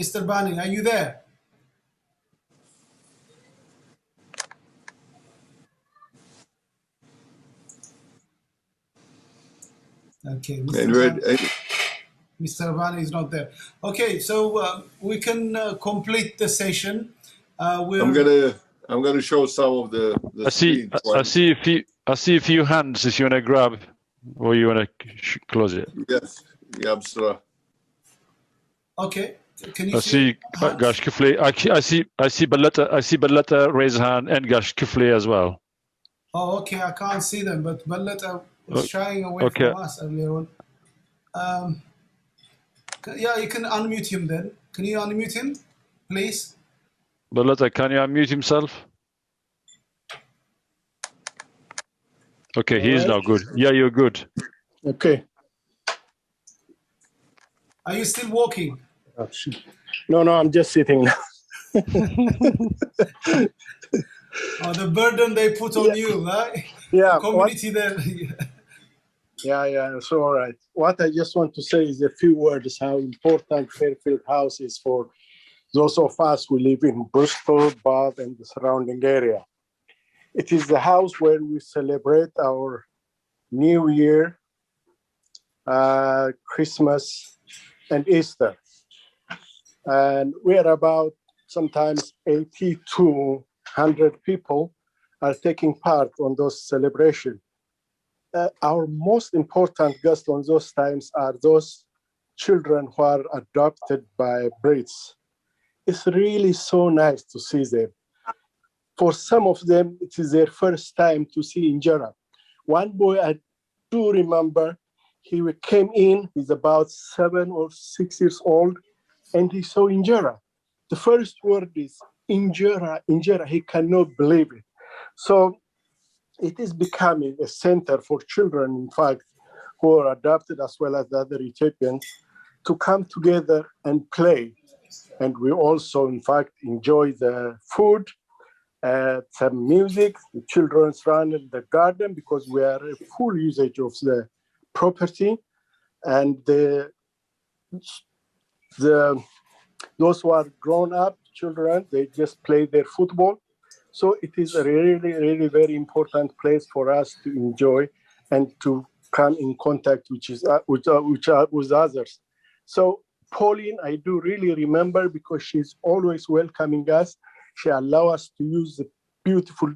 Mr. Bani, are you there? Okay, Mr. Bani is not there. Okay, so we can complete the session. I'm gonna show some of the I see a few hands. If you want to grab, or you want to close it. Yes, yeah, sir. Okay. Can you see Gash Kifle? I see Balata raise hand, and Gash Kifle as well. Oh, okay. I can't see them, but Balata was shying away from us earlier on. Yeah, you can unmute him then. Can you unmute him, please? Balata, can you unmute himself? Okay, he is now good. Yeah, you're good. Okay. Are you still walking? No, I'm just sitting now. Oh, the burden they put on you, right? Yeah. The community there. Yeah, it's all right. What I just want to say is a few words how important Fairfield House is for those of us who live in Bristol, Bath, and the surrounding area. It is the house where we celebrate our New Year, Christmas, and Easter. And we are about sometimes 80 to 100 people are taking part on those celebrations. Our most important guests on those times are those children who are adopted by Brits. It's really so nice to see them. For some of them, it is their first time to see Injera. One boy I do remember, he came in, he's about 7 or 6 years old, and he saw Injera. The first word is Injera. He cannot believe it. So it is becoming a center for children, in fact, who are adopted as well as the other Ethiopians, to come together and play. And we also, in fact, enjoy the food, some music. The children run in the garden because we are a full usage of the property. And those who are grown up children, they just play their football. So it is a really, really very important place for us to enjoy and to come in contact with others. So Pauline, I do really remember, because she's always welcoming us. She allows us to use the beautiful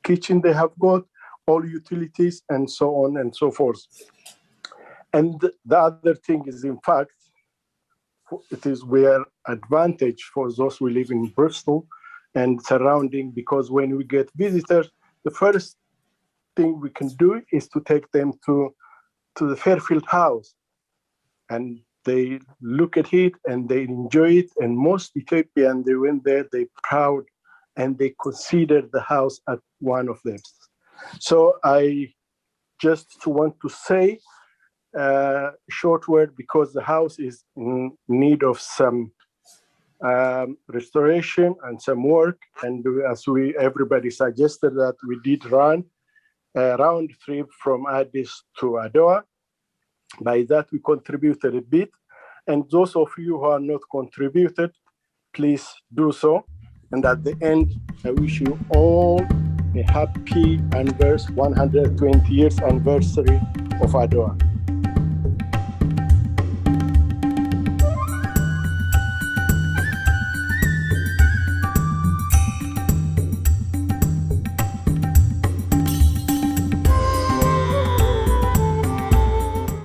kitchen they have got. all utilities, and so on and so forth. And the other thing is, in fact, it is where advantage for those who live in Bristol and surrounding, because when we get visitors, the first thing we can do is to take them to the Fairfield House, and they look at it and they enjoy it. And most Ethiopians, they went there, they proud, and they consider the house as one of them. So I just want to say a short word, because the house is in need of some restoration and some work. And as everybody suggested, that we did run a round trip from Addis to Adowa. By that, we contributed a bit. And those of you who are not contributed, please do so. And at the end, I wish you all a happy 120 years anniversary of Adowa.